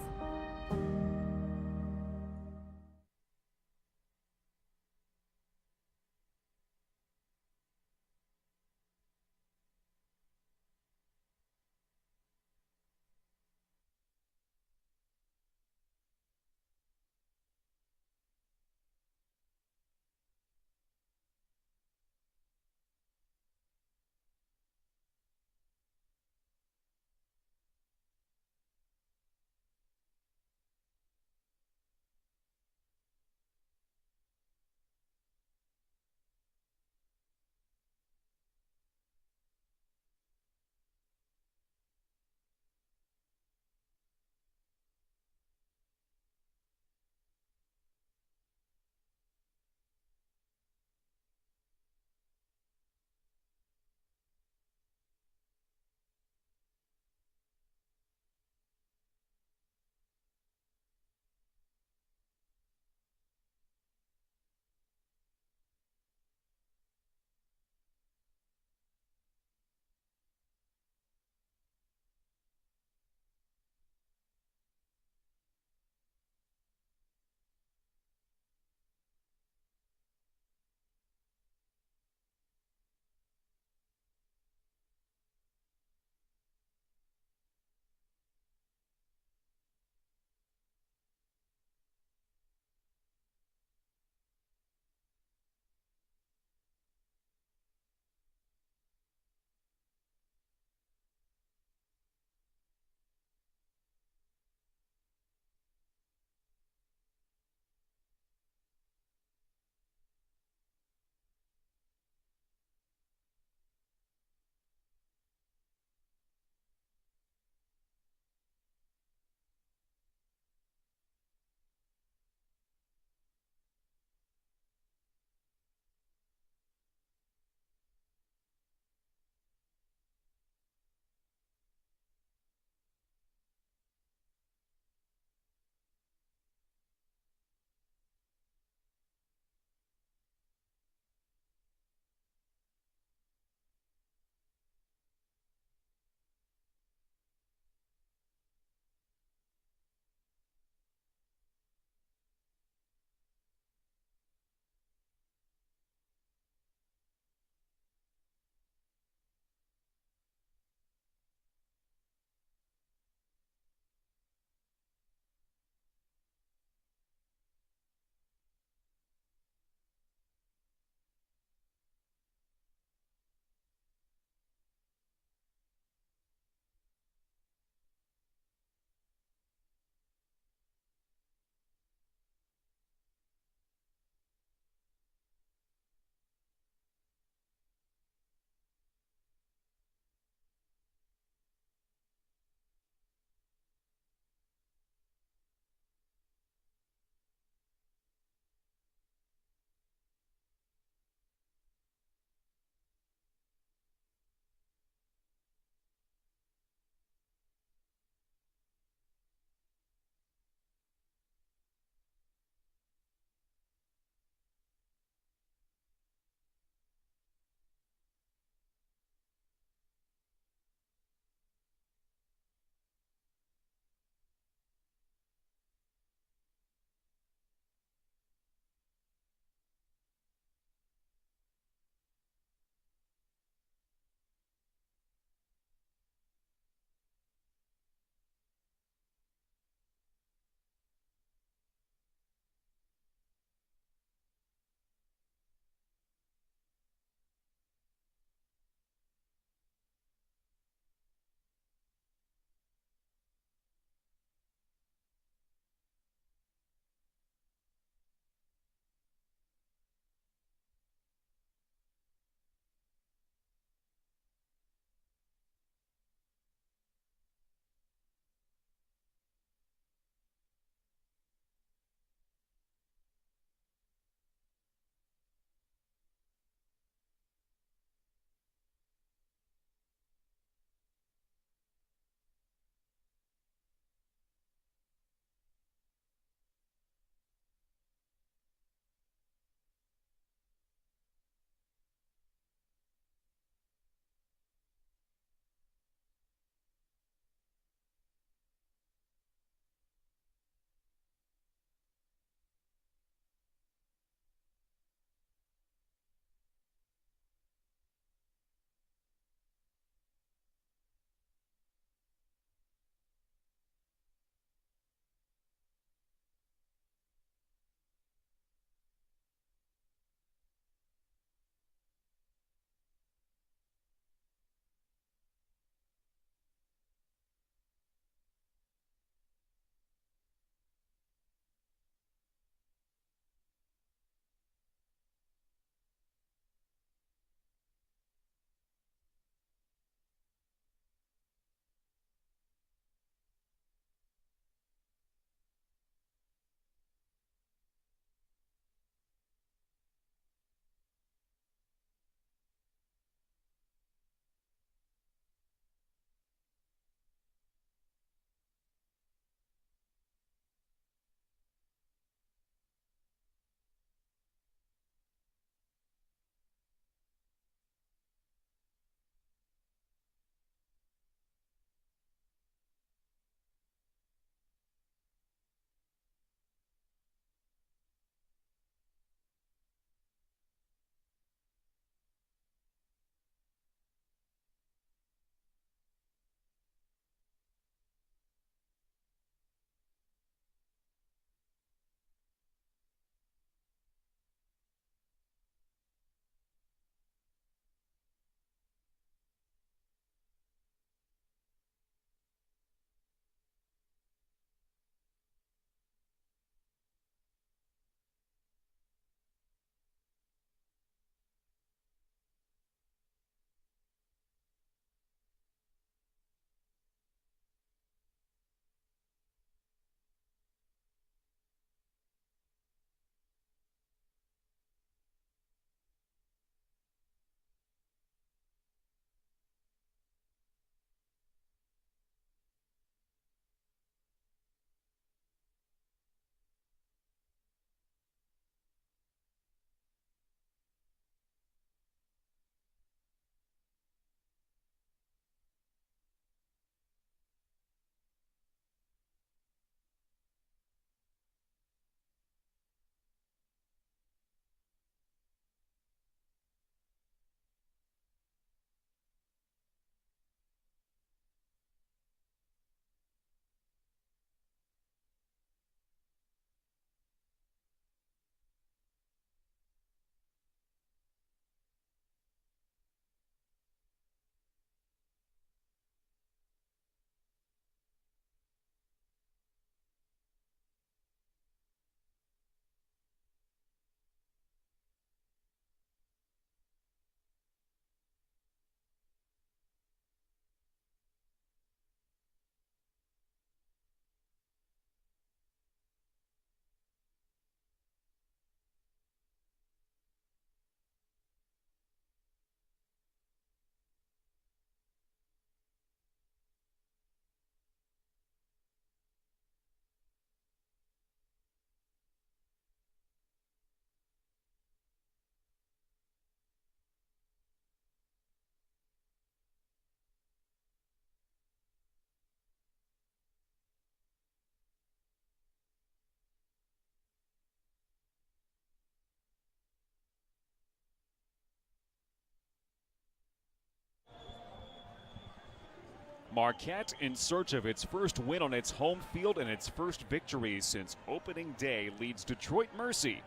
Marquette in search of its first win on its home field and its first victory since opening day leads Detroit Mercy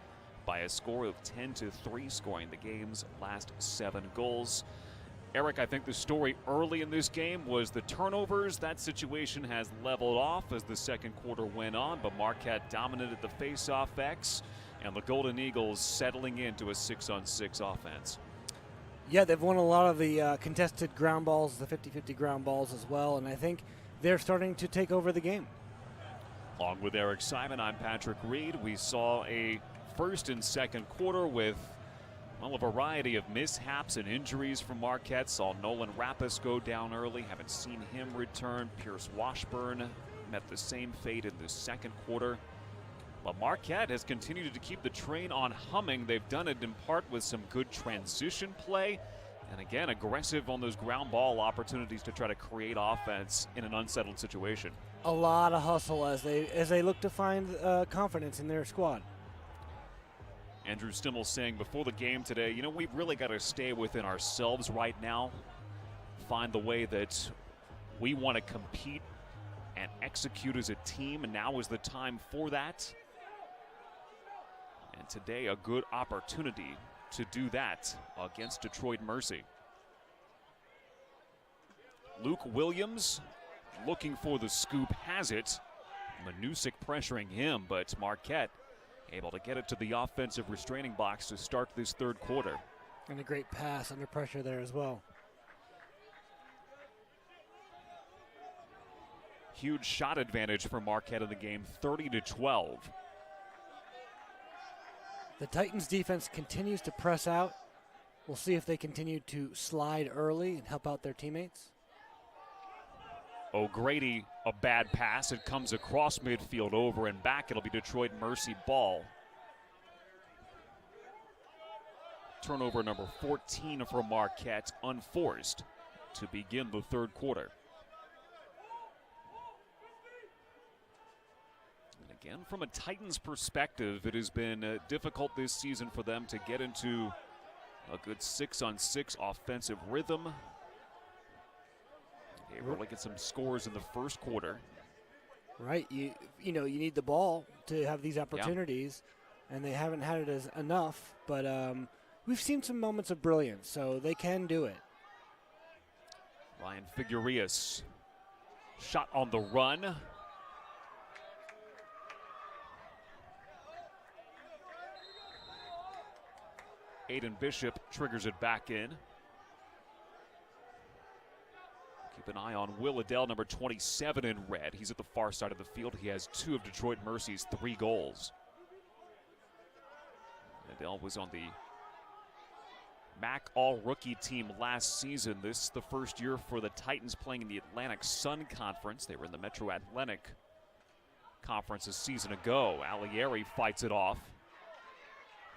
by a score of 10-3, scoring the game's last 7 goals. Eric, I think the story early in this game was the turnovers. That situation has leveled off as the second quarter went on, but Marquette dominated the face-off X, and the Golden Eagles settling into a 6-on-6 offense. Yeah, they've won a lot of the contested ground balls, the 50-50 ground balls as well, and I think they're starting to take over the game. Along with Eric Simon, I'm Patrick Reed. We saw a first and second quarter with, well, a variety of mishaps and injuries from Marquette. Saw Nolan Rappis go down early. Haven't seen him return. Pierce Washburn met the same fate in the second quarter. But Marquette has continued to keep the train on humming. They've done it in part with some good transition play, and again, aggressive on those ground ball opportunities to try to create offense in an unsettled situation. A lot of hustle as they look to find confidence in their squad. Andrew Stimmel saying before the game today, you know, we've really got to stay within ourselves right now, find the way that we want to compete and execute as a team, and now is the time for that. And today, a good opportunity to do that against Detroit Mercy. Luke Williams looking for the scoop, has it. Manusik pressuring him, but Marquette able to get it to the offensive restraining box to start this third quarter. And a great pass under pressure there as well. Huge shot advantage for Marquette in the game, 30-12. The Titans defense continues to press out. We'll see if they continue to slide early and help out their teammates. O'Grady, a bad pass. It comes across midfield, over and back. It'll be Detroit Mercy ball. Turnover number 14 for Marquette, unforced to begin the third quarter. Again, from a Titans perspective, it has been difficult this season for them to get into a good 6-on-6 offensive rhythm. Able to get some scores in the first quarter. Right, you know, you need the ball to have these opportunities, and they haven't had it as enough, but we've seen some moments of brilliance, so they can do it. Ryan Figuereas, shot on the run. Aiden Bishop triggers it back in. Keep an eye on Will Adell, number 27 in red. He's at the far side of the field. He has 2 of Detroit Mercy's 3 goals. Adell was on the MAC All-Rookie team last season. This is the first year for the Titans playing in the Atlantic Sun Conference. They were in the Metro Atlantic Conference a season ago. Alieri fights it off.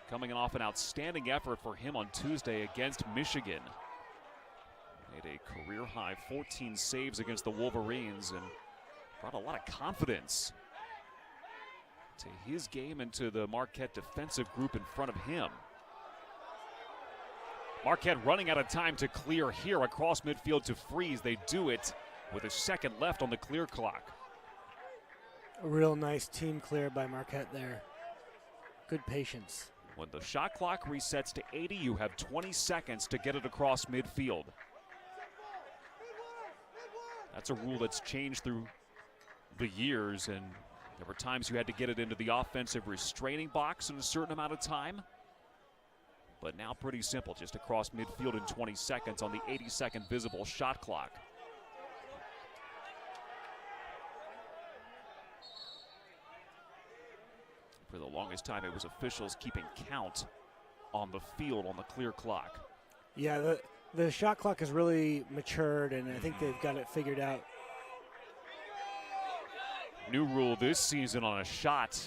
Coming off an outstanding effort for him on Tuesday against Michigan. Made a career-high 14 saves against the Wolverines and brought a lot of confidence to his game and to the Marquette defensive group in front of him. Marquette running out of time to clear here across midfield to freeze. They do it with a second left on the clear clock. A real nice team clear by Marquette there. Good patience. When the shot clock resets to 80, you have 20 seconds to get it across midfield. That's a rule that's changed through the years, and there were times you had to get it into the offensive restraining box in a certain amount of time. But now pretty simple, just across midfield in 20 seconds on the 80-second visible shot clock. For the longest time, it was officials keeping count on the field on the clear clock. Yeah, the shot clock has really matured, and I think they've got it figured out. New rule this season on a shot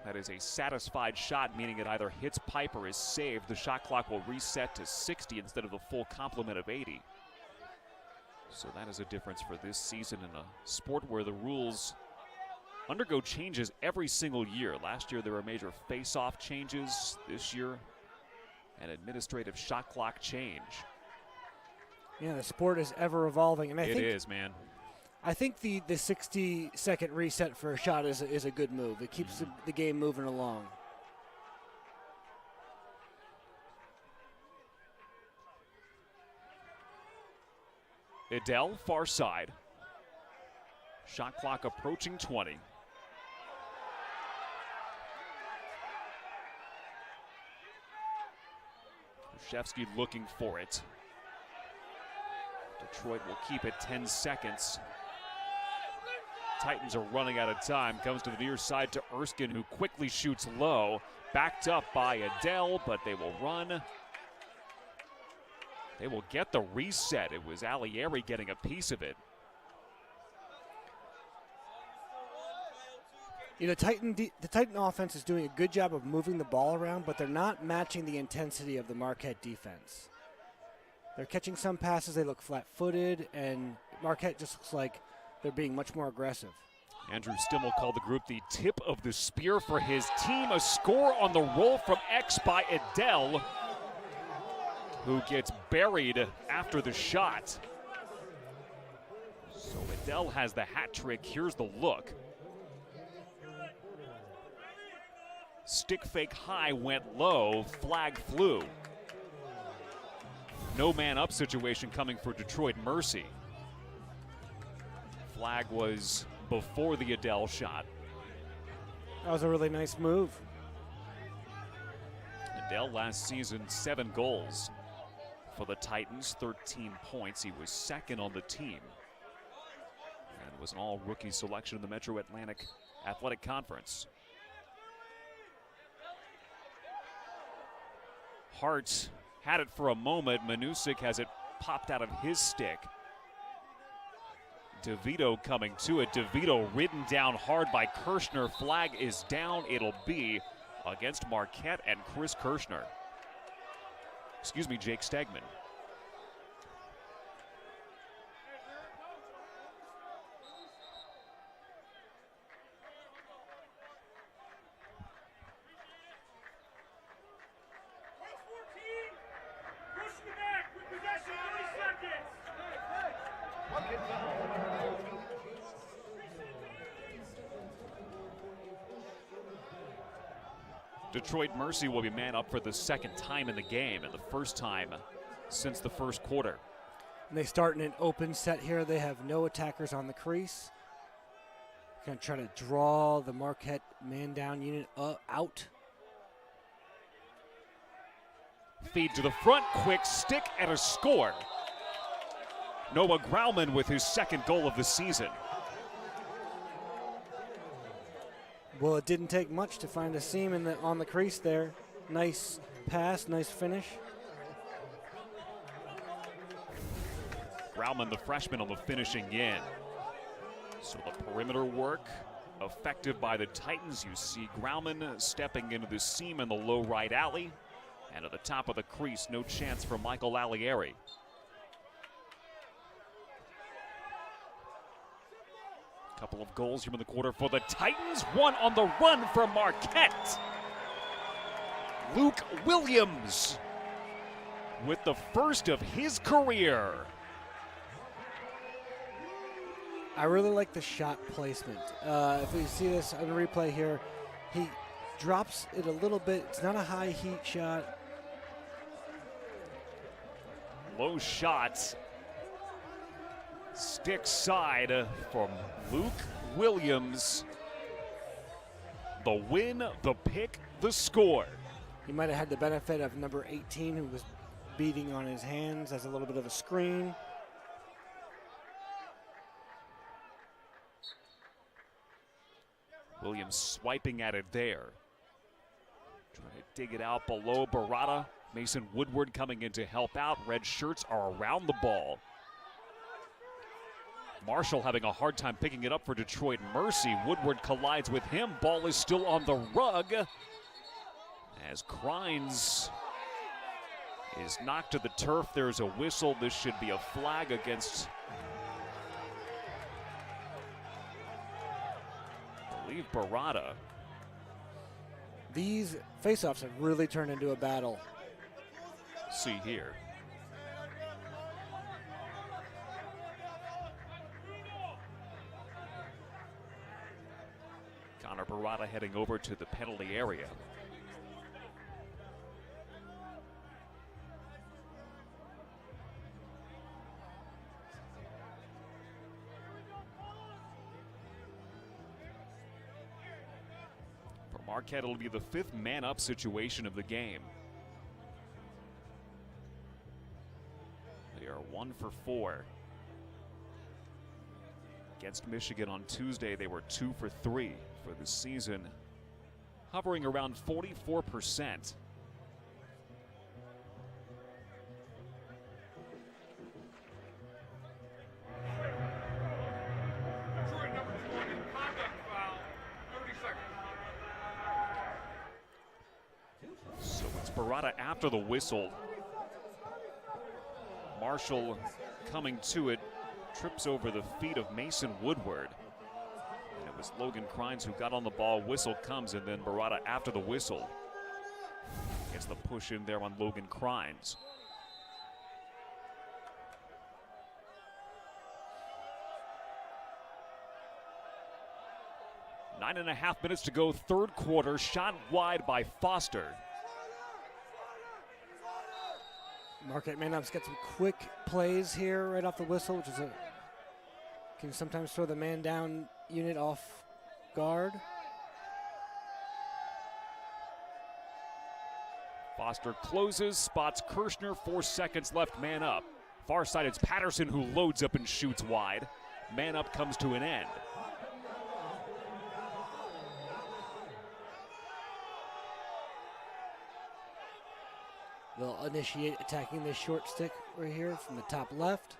that is a satisfied shot, meaning it either hits pipe or is saved. The shot clock will reset to 60 instead of the full complement of 80. So that is a difference for this season in a sport where the rules undergo changes every single year. Last year there were major face-off changes. This year an administrative shot clock change. Yeah, the sport is ever evolving, and I think it is, man. I think the 60-second reset for a shot is a good move. It keeps the game moving along. Adele, far side. Shot clock approaching 20. Krzyzewski looking for it. Detroit will keep it 10 seconds. Titans are running out of time. Comes to the near side to Erskine, who quickly shoots low. Backed up by Adele, but they will run. They will get the reset. It was Alieri getting a piece of it. You know, the Titan offense is doing a good job of moving the ball around, but they're not matching the intensity of the Marquette defense. They're catching some passes, they look flat-footed, and Marquette just looks like they're being much more aggressive. Andrew Stimmel called the group the tip of the spear for his team. A score on the roll from X by Adele, who gets buried after the shot. So Adele has the hat trick. Here's the look. Stick fake high went low, flag flew. No man up situation coming for Detroit Mercy. Flag was before the Adele shot. That was a really nice move. Adele last season 7 goals for the Titans, 13 points. He was second on the team and was an all-rookie selection in the Metro Atlantic Athletic Conference. Hart had it for a moment. Manusik has it popped out of his stick. DeVito coming to it. DeVito ridden down hard by Kirshner. Flag is down. It'll be against Marquette and Chris Kirshner. Excuse me, Jake Stegman. Detroit Mercy will be man up for the second time in the game, and the first time since the first quarter. And they start in an open set here. They have no attackers on the crease. Going to try to draw the Marquette man-down unit out. Feed to the front, quick stick, and a score. Noah Grauman with his second goal of the season. Well, it didn't take much to find a seam on the crease there. Nice pass, nice finish. Grauman, the freshman, on the finishing in. So the perimeter work effective by the Titans. You see Grauman stepping into the seam in the low right alley. And at the top of the crease, no chance for Michael Alieri. Couple of goals here in the quarter for the Titans. One on the run for Marquette. Luke Williams with the first of his career. I really like the shot placement. If we see this on the replay here, he drops it a little bit. It's not a high heat shot. Low shot. Stick side from Luke Williams. The win, the pick, the score. He might have had the benefit of number 18, who was beating on his hands as a little bit of a screen. Williams swiping at it there. Trying to dig it out below Barada. Mason Woodward coming in to help out. Red shirts are around the ball. Marshall having a hard time picking it up for Detroit Mercy. Woodward collides with him. Ball is still on the rug as Crines is knocked to the turf. There's a whistle. This should be a flag against, I believe, Barada. These faceoffs have really turned into a battle. See here. Connor Barada heading over to the penalty area. For Marquette, it'll be the 5th man-up situation of the game. They are 1 for 4. Against Michigan on Tuesday, they were 2 for 3 for the season, hovering around 44%. So it's Barada after the whistle. Marshall coming to it, trips over the feet of Mason Woodward. And it was Logan Crines who got on the ball. Whistle comes, and then Barada after the whistle gets the push in there on Logan Crines. Nine and a half minutes to go, third quarter. Shot wide by Foster. Marquette man-up's got some quick plays here right off the whistle, which is can sometimes throw the man down unit off guard. Foster closes, spots Kirshner, 4 seconds left, man up. Far side, it's Patterson who loads up and shoots wide. Man up comes to an end. They'll initiate attacking this short stick right here from the top left.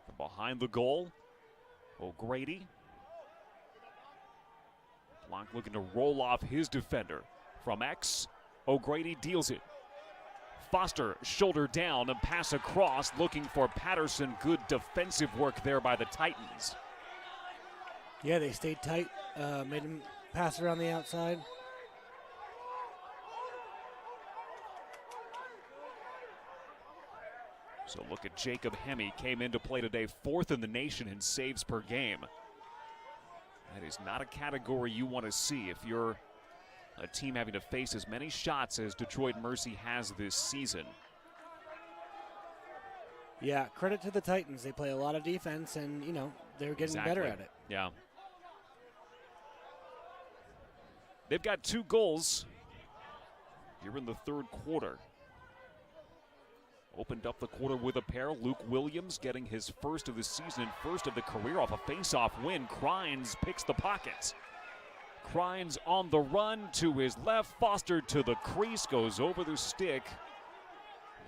From behind the goal, O'Grady. Blanc looking to roll off his defender. From X, O'Grady deals it. Foster, shoulder down and pass across, looking for Patterson. Good defensive work there by the Titans. Yeah, they stayed tight, made him pass around the outside. So look at Jacob Hemme, came into play today, 4th in the nation in saves per game. That is not a category you want to see if you're a team having to face as many shots as Detroit Mercy has this season. Yeah, credit to the Titans. They play a lot of defense, and, you know, they're getting better at it. Yeah. They've got 2 goals here in the third quarter. Opened up the quarter with a pair. Luke Williams getting his first of the season and first of the career off a face-off win. Crines picks the pocket. Crines on the run to his left. Foster to the crease, goes over the stick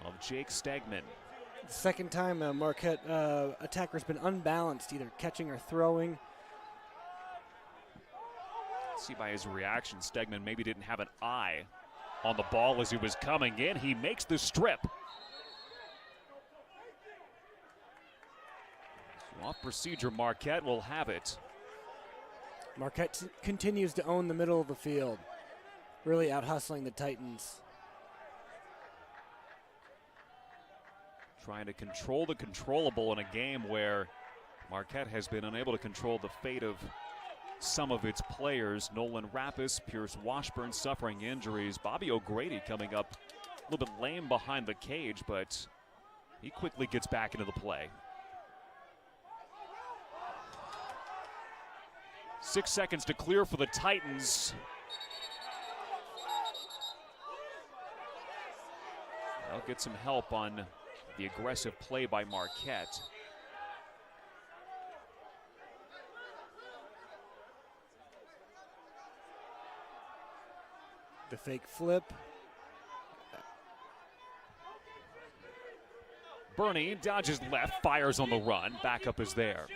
of Jake Stegman. Second time a Marquette attacker's been unbalanced, either catching or throwing. See by his reaction, Stegman maybe didn't have an eye on the ball as he was coming in. He makes the strip. Off procedure, Marquette will have it. Marquette continues to own the middle of the field, really out-hustling the Titans. Trying to control the controllable in a game where Marquette has been unable to control the fate of some of its players. Nolan Rappis, Pierce Washburn suffering injuries. Bobby O'Grady coming up a little bit lame behind the cage, but he quickly gets back into the play. 6 seconds to clear for the Titans. They'll get some help on the aggressive play by Marquette. The fake flip. Bernie dodges left, fires on the run. Backup is there.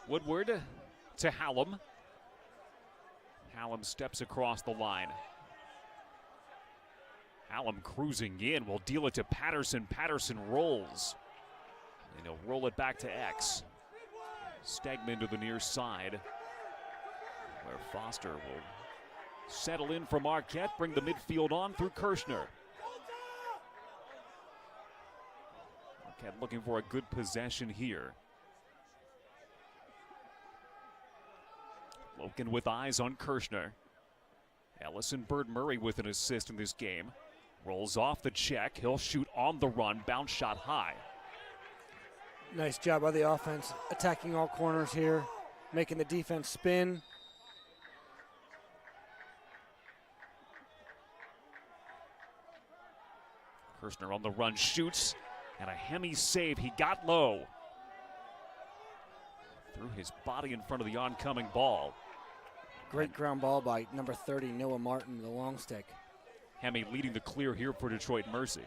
Woodward to Hallam. Hallam steps across the line. Hallam cruising in, will deal it to Patterson. Patterson rolls. And he'll roll it back to X. Stegman to the near side, Or Foster will settle in for Marquette, bring the midfield on through Kirshner. Marquette looking for a good possession here. Logan with eyes on Kirshner. Ellison Bird Murray with an assist in this game. Rolls off the check. He'll shoot on the run. Bounce shot high. Nice job by the offense, attacking all corners here, making the defense spin. Kirshner on the run, shoots, and a Hemi save. He got low. Threw his body in front of the oncoming ball. Great ground ball by number 30, Noah Martin, the long stick. Hemi leading the clear here for Detroit Mercy.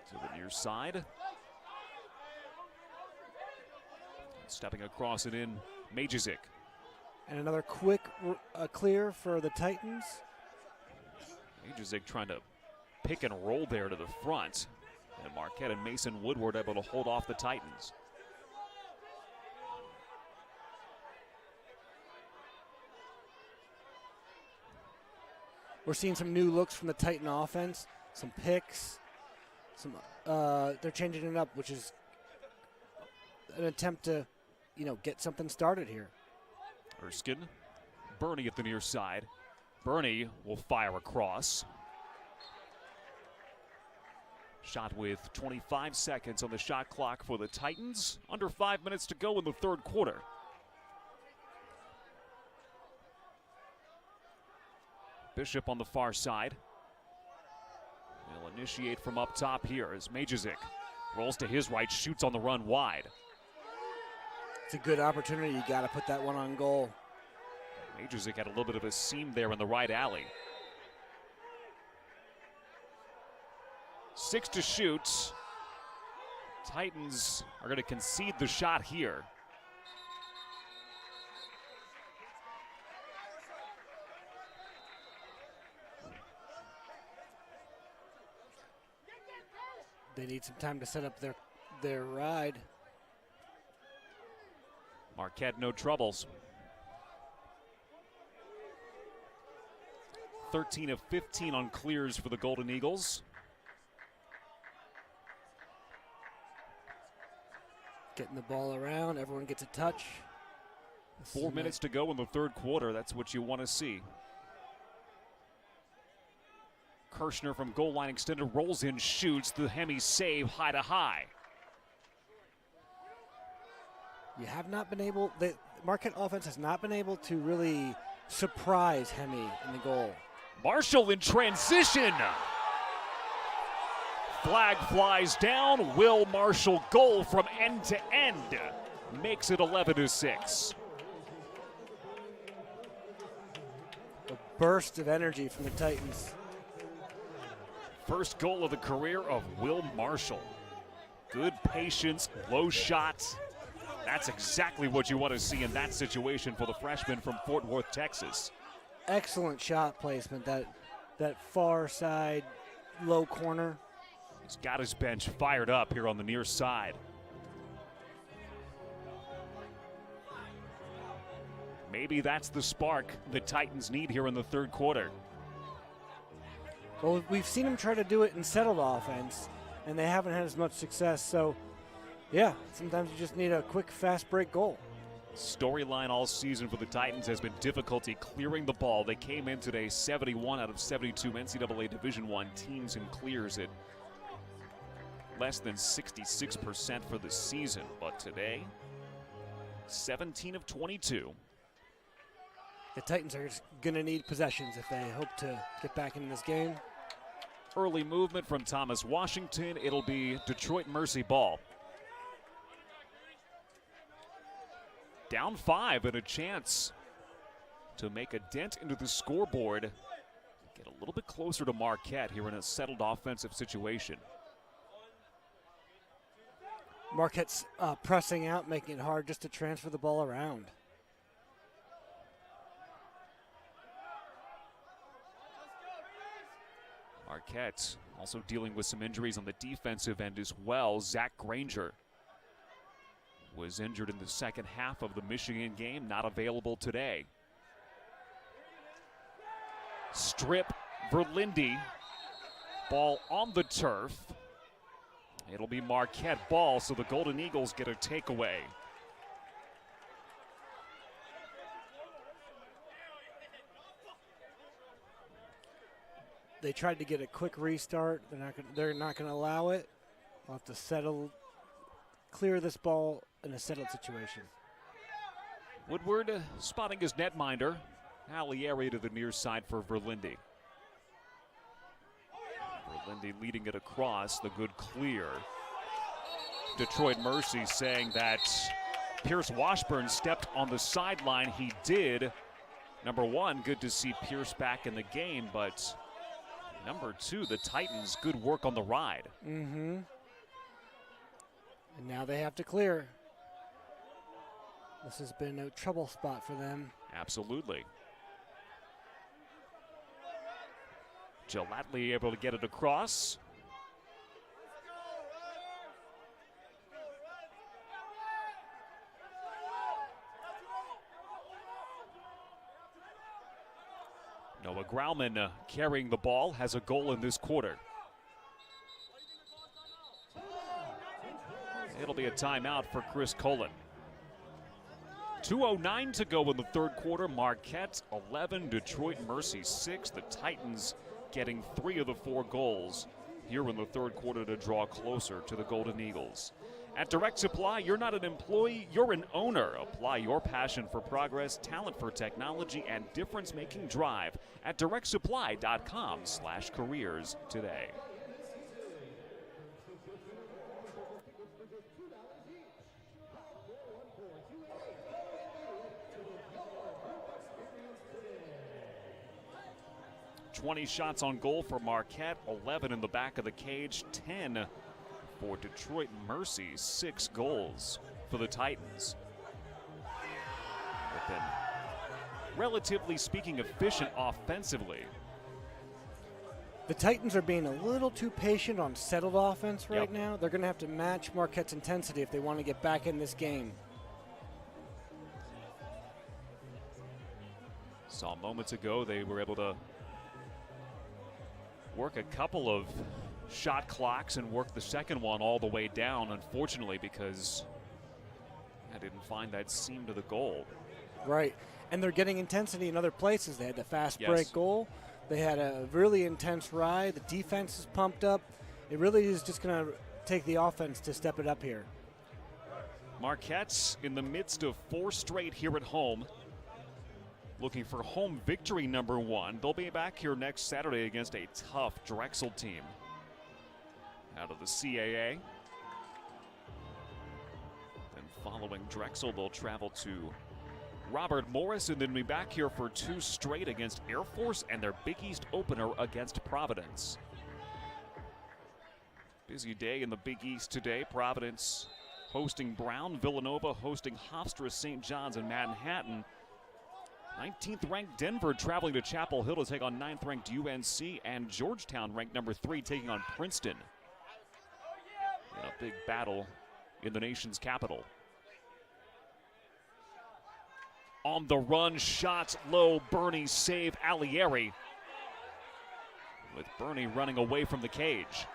To the near side. Stepping across it in, Majizik. And another quick clear for the Titans. Majizik trying to pick and roll there to the front. And Marquette and Mason Woodward able to hold off the Titans. We're seeing some new looks from the Titan offense, some picks, they're changing it up, which is an attempt to, get something started here. Erskine, Bernie at the near side. Bernie will fire across. Shot with 25 seconds on the shot clock for the Titans. Under 5 minutes to go in the third quarter. Bishop on the far side. He'll initiate from up top here as Majizik rolls to his right, shoots on the run wide. It's a good opportunity. You got to put that one on goal. Majizik had a little bit of a seam there in the right alley. 6 to shoot. Titans are going to concede the shot here. They need some time to set up their ride. Marquette, no troubles. 13 of 15 on clears for the Golden Eagles. Getting the ball around, everyone gets a touch. 4 minutes to go in the third quarter. That's what you want to see. Kirshner from goal line extended, rolls in, shoots. The Hemi save, high to high. You have not been able, the Marquette offense has not been able to really surprise Hemi in the goal. Marshall in transition. Flag flies down. Will Marshall goal from end to end. Makes it 11-6. A burst of energy from the Titans. First goal of the career of Will Marshall. Good patience, low shot. That's exactly what you want to see in that situation for the freshman from Fort Worth, Texas. Excellent shot placement, that far side, low corner. He's got his bench fired up here on the near side. Maybe that's the spark the Titans need here in the third quarter. Well, we've seen them try to do it in settled offense, and they haven't had as much success. So, yeah, sometimes you just need a quick, fast break goal. Storyline all season for the Titans has been difficulty clearing the ball. They came in today 71 out of 72 NCAA Division I teams in clears at less than 66% for the season. But today, 17 of 22. The Titans are just going to need possessions if they hope to get back into this game. Early movement from Thomas Washington. It'll be Detroit Mercy ball. Down 5 and a chance to make a dent into the scoreboard. Get a little bit closer to Marquette here in a settled offensive situation. Marquette's pressing out, making it hard just to transfer the ball around. Marquette also dealing with some injuries on the defensive end as well. Zach Granger was injured in the second half of the Michigan game, not available today. Strip Verlinde. Ball on the turf. It'll be Marquette ball, so the Golden Eagles get a takeaway. They tried to get a quick restart. They're not going to allow it. We'll have to clear this ball in a settled situation. Woodward spotting his netminder. Alieri to the near side for Verlinde. Verlinde leading it across, the good clear. Detroit Mercy saying that Pierce Washburn stepped on the sideline. He did. Number one, good to see Pierce back in the game, but number two, the Titans, good work on the ride. Mm-hmm. And now they have to clear. This has been a trouble spot for them. Absolutely. Gillespie able to get it across. Noah Grauman carrying the ball, has a goal in this quarter. It'll be a timeout for Chris Cullen. 2:09 to go in the third quarter. Marquette 11, Detroit Mercy 6. The Titans getting 3 of the 4 goals here in the third quarter to draw closer to the Golden Eagles. At Direct Supply, you're not an employee, you're an owner. Apply your passion for progress, talent for technology, and difference-making drive at directsupply.com/careers today. $20 shots on goal for Marquette, 11 in the back of the cage, 10 for Detroit Mercy, 6 goals for the Titans. They've been, relatively speaking, efficient offensively. The Titans are being a little too patient on settled offense right now. They're going to have to match Marquette's intensity if they want to get back in this game. Saw moments ago they were able to work a couple of shot clocks and work the second one all the way down, unfortunately, because I didn't find that seam to the goal. Right, and they're getting intensity in other places. They had the fast break goal. They had a really intense ride. The defense is pumped up. It really is just going to take the offense to step it up here. Marquette's in the midst of 4 straight here at home, looking for home victory number 1. They'll be back here next Saturday against a tough Drexel team out of the CAA. Then following Drexel, they'll travel to Robert Morris and then be back here for 2 straight against Air Force and their Big East opener against Providence. Busy day in the Big East today. Providence hosting Brown, Villanova hosting Hofstra, St. John's, and Manhattan. 19th ranked Denver traveling to Chapel Hill to take on 9th ranked UNC, and Georgetown ranked number 3 taking on Princeton in a big battle in the nation's capital. On the run, shot low, Bernie save, Alieri, with Bernie running away from the cage.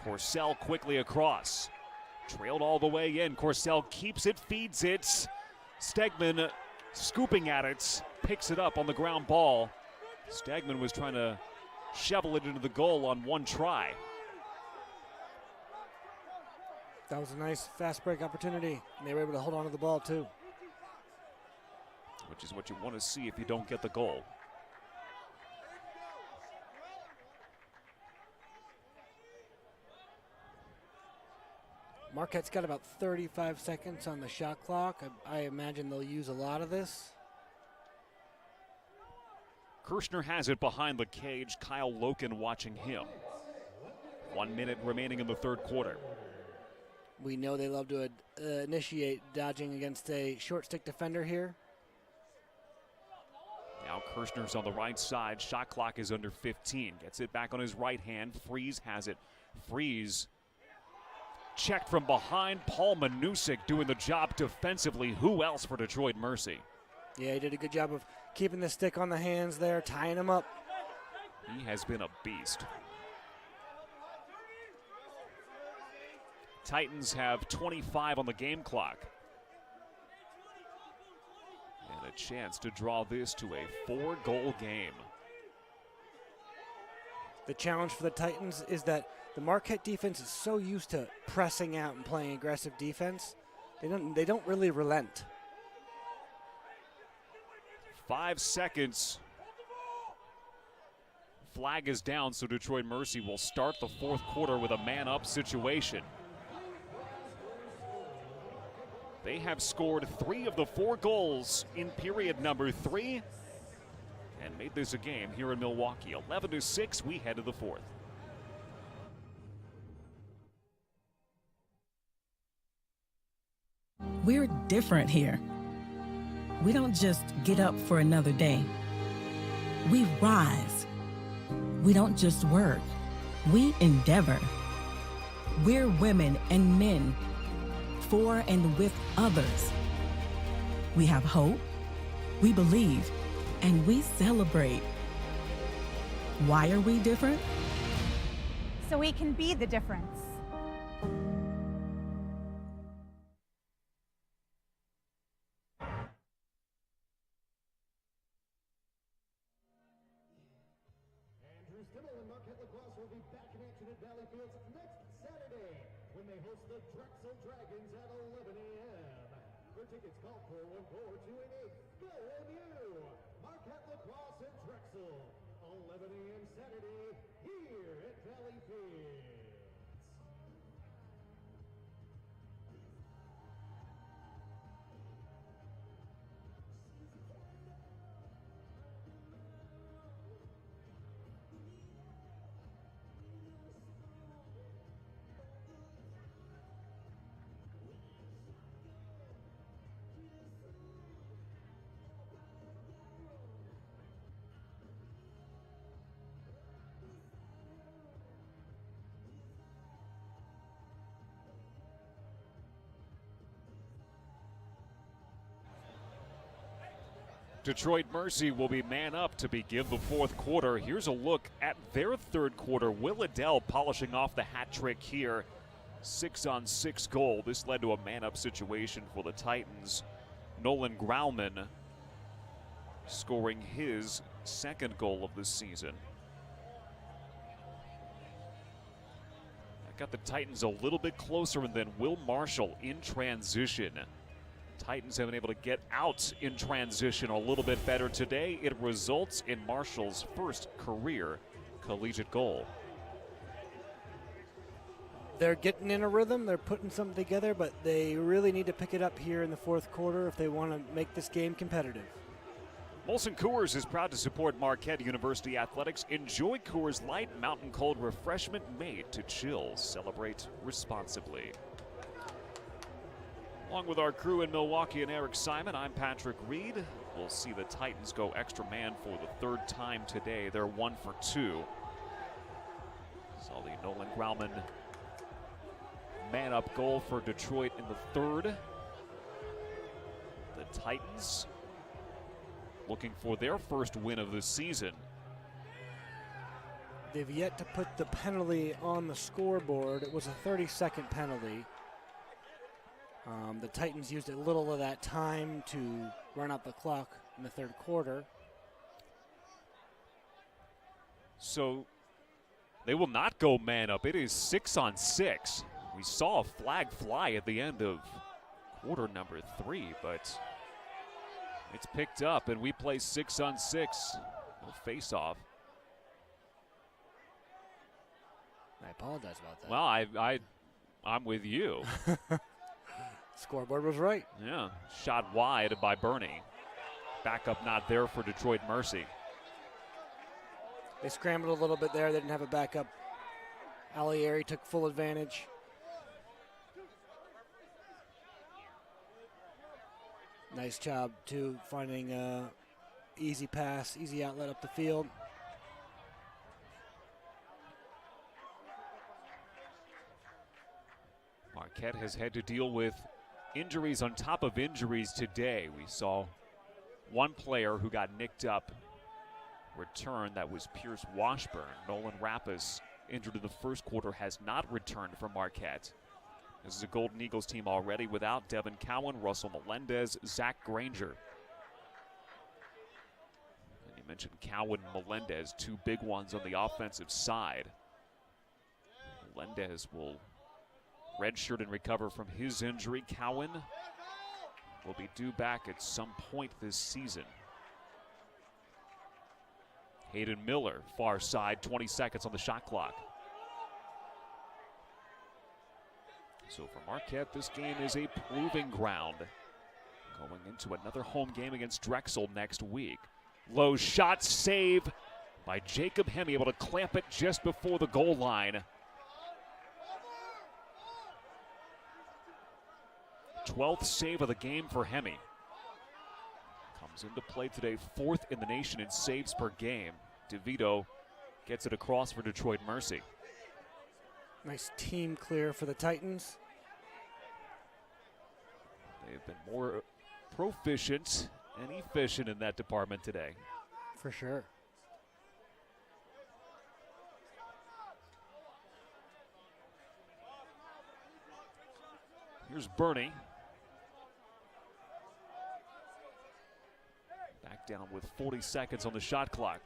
Corcel quickly across, trailed all the way in. Corcel keeps it, feeds it. Stegman scooping at it, picks it up on the ground ball. Stegman was trying to shovel it into the goal on one try. That was a nice fast break opportunity. And they were able to hold on to the ball too. Which is what you want to see if you don't get the goal. Marquette's got about 35 seconds on the shot clock. I imagine they'll use a lot of this. Kirshner has it behind the cage. Kyle Loken watching him. 1 minute remaining in the third quarter. We know they love to initiate dodging against a short stick defender here. Now Kirshner's on the right side. Shot clock is under 15. Gets it back on his right hand. Freeze has it. Freeze checked from behind. Paul Manusik doing the job defensively. Who else for Detroit Mercy? Yeah, he did a good job of keeping the stick on the hands there, tying him up. He has been a beast. Titans have 25 on the game clock. And a chance to draw this to a 4-goal game. The challenge for the Titans is that the Marquette defense is so used to pressing out and playing aggressive defense, they don't really relent. 5 seconds. Flag is down, so Detroit Mercy will start the fourth quarter with a man-up situation. They have scored 3 of the 4 goals in period number 3 and made this a game here in Milwaukee. 11-6, we head to the fourth. We're different here. We don't just get up for another day. We rise. We don't just work. We endeavor. We're women and men for and with others. We have hope, we believe, and we celebrate. Why are we different? So we can be the difference. And Marquette lacrosse will be back in action at Valley Fields next Saturday when they host the Drexel Dragons at 11 a.m. For tickets, call 414-288. Go OU! Marquette lacrosse at Drexel, 11 a.m. Saturday here at Valley Fields. Detroit Mercy will be man up to begin the fourth quarter. Here's a look at their third quarter. Will Adell polishing off the hat trick here. 6-on-6 goal. This led to a man up situation for the Titans. Nolan Grauman scoring his second goal of the season. That got the Titans a little bit closer, and then Will Marshall in transition. Titans have been able to get out in transition a little bit better today. It results in Marshall's first career collegiate goal. They're getting in a rhythm, they're putting something together, but they really need to pick it up here in the fourth quarter if they want to make this game competitive. Molson Coors is proud to support Marquette University Athletics. Enjoy Coors Light, mountain cold refreshment made to chill. Celebrate responsibly. Along with our crew in Milwaukee and Eric Simon, I'm Patrick Reed. We'll see the Titans go extra man for the third time today. They're 1 for 2. Saw the Nolan Grauman man-up goal for Detroit in the third. The Titans looking for their first win of the season. They've yet to put the penalty on the scoreboard. It was a 30-second penalty. The Titans used a little of that time to run out the clock in the third quarter. So they will not go man up. It is 6-on-6. We saw a flag fly at the end of quarter number 3, but it's picked up, and we play 6-on-6. We'll face off. I apologize about that. Well, I'm with you. Scoreboard was right. Yeah, shot wide by Bernie. Backup not there for Detroit Mercy. They scrambled a little bit there. They didn't have a backup. Alieri took full advantage. Nice job, too, finding easy pass, easy outlet up the field. Marquette has had to deal with injuries on top of injuries today. We saw one player who got nicked up return. That was Pierce Washburn. Nolan Rappas, injured in the first quarter, has not returned from Marquette. This is a Golden Eagles team already without Devin Cowan, Russell Melendez, Zach Granger. And you mentioned Cowan and Melendez, two big ones on the offensive side. Melendez will redshirt and recover from his injury. Cowan will be due back at some point this season. Hayden Miller, far side, 20 seconds on the shot clock. So for Marquette, this game is a proving ground. Going into another home game against Drexel next week. Low shot, save by Jacob Hemme, able to clamp it just before the goal line. 12th save of the game for Hemme. Comes into play today, 4th in the nation in saves per game. DeVito gets it across for Detroit Mercy. Nice team clear for the Titans. They've been more proficient and efficient in that department today. For sure. Here's Bernie. Back down with 40 seconds on the shot clock.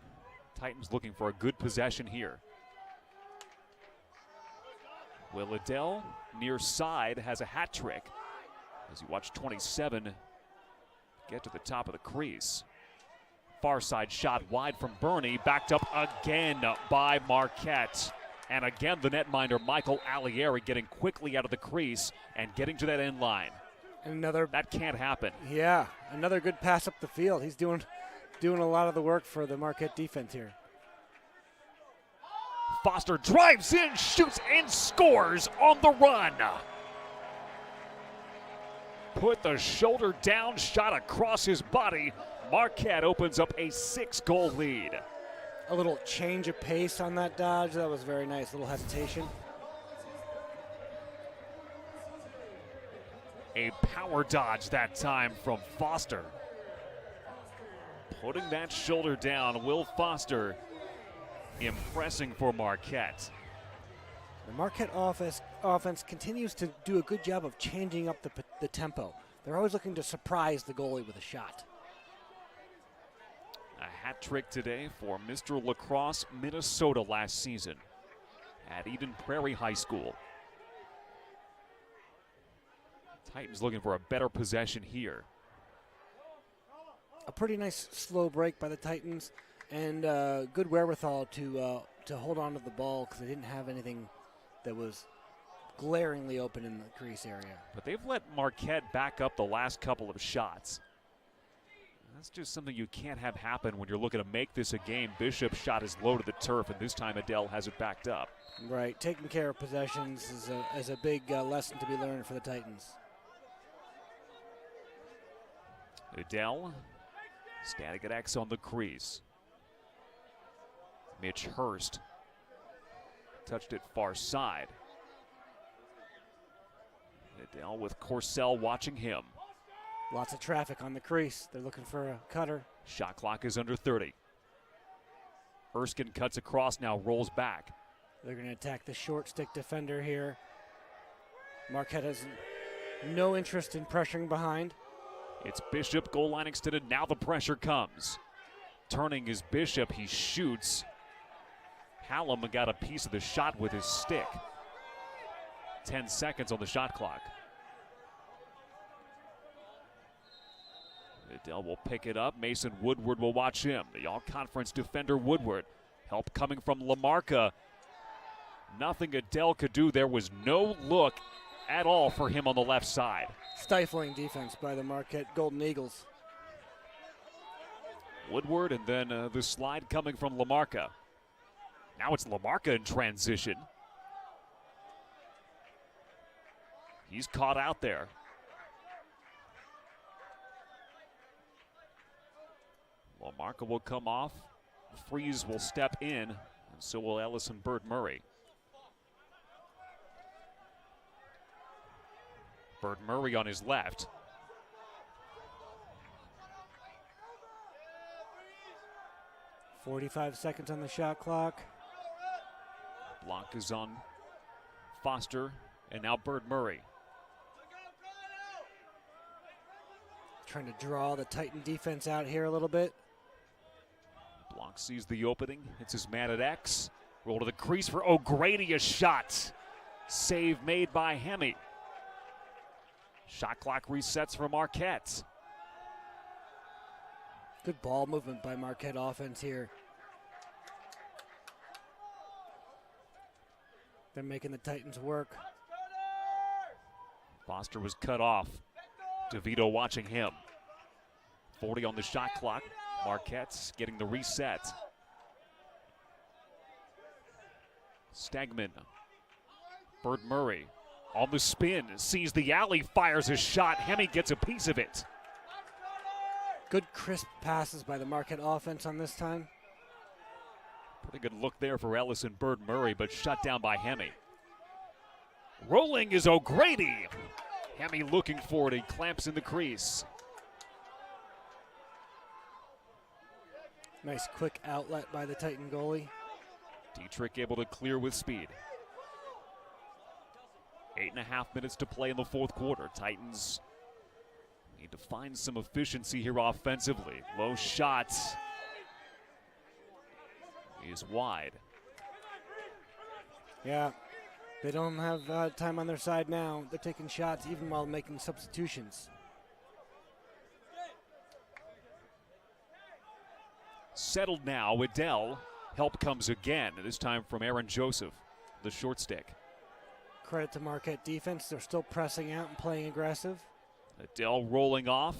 Titans looking for a good possession here. Will Adele, near side, has a hat trick as you watch 27 get to the top of the crease. Far side shot wide from Bernie, backed up again by Marquette. And again, the netminder Michael Alieri getting quickly out of the crease and getting to that end line. And another, that can't happen. Yeah, another good pass up the field. He's doing a lot of the work for the Marquette defense here. Foster drives in, shoots, and scores on the run. Put the shoulder down, shot across his body. Marquette opens up a 6-goal lead. A little change of pace on that dodge. That was very nice. A little hesitation. A power dodge that time from Foster. Putting that shoulder down, Will Foster impressing for Marquette. The Marquette offense continues to do a good job of changing up the tempo. They're always looking to surprise the goalie with a shot. A hat trick today for Mr. Lacrosse, Minnesota last season at Eden Prairie High School. Titans looking for a better possession here. A pretty nice slow break by the Titans, and good wherewithal to hold on to the ball because they didn't have anything that was glaringly open in the crease area. But they've let Marquette back up the last couple of shots. That's just something you can't have happen when you're looking to make this a game. Bishop's shot is low to the turf, and this time Adele has it backed up. Right, taking care of possessions is a big lesson to be learned for the Titans. Adele, static at X on the crease. Mitch Hurst touched it far side. Adele with Corsell watching him. Lots of traffic on the crease. They're looking for a cutter. Shot clock is under 30. Erskine cuts across, now rolls back. They're going to attack the short stick defender here. Marquette has no interest in pressuring behind. It's Bishop, goal line extended, now the pressure comes. Turning is Bishop, he shoots. Hallam got a piece of the shot with his stick. 10 seconds on the shot clock. Adele will pick it up. Mason Woodward will watch him. The all-conference defender Woodward. Help coming from Lamarca. Nothing Adele could do. There was no look at all for him on the left side. Stifling defense by the Marquette Golden Eagles. Woodward and then the slide coming from Lamarca. Now it's Lamarca in transition. He's caught out there. Lamarca will come off. Freeze will step in, and so will Ellison Bird Murray. Bird Murray on his left. "45 seconds on the shot clock." Block is on Foster, and now Bird Murray. Trying to draw the Titan defense out here a little bit. Block sees the opening. It's his man at X. Roll to the crease for O'Grady, a shot. Save made by Hemi. Shot clock resets for Marquette. Good ball movement by Marquette offense here. They're making the Titans work. Foster was cut off. DeVito watching him. 40 on the shot clock. Marquette's getting the reset. Stegman. Bird Murray on the spin. Sees the alley, fires a shot. Hemi gets a piece of it. Good crisp passes by the Marquette offense on this time. Pretty good look there for Ellis and Bird Murray, but shut down by Hemi. Rolling is O'Grady. Hemi looking for it. He clamps in the crease. Nice quick outlet by the Titan goalie. Dietrich able to clear with speed. 8.5 minutes to play in the fourth quarter. Titans need to find some efficiency here offensively. Low shot is wide. Yeah, they don't have time on their side now. They're taking shots even while making substitutions. Settled now, Waddell. Help comes again, this time from Aaron Joseph, the short stick. Credit to Marquette defense. They're still pressing out and playing aggressive. Adele rolling off.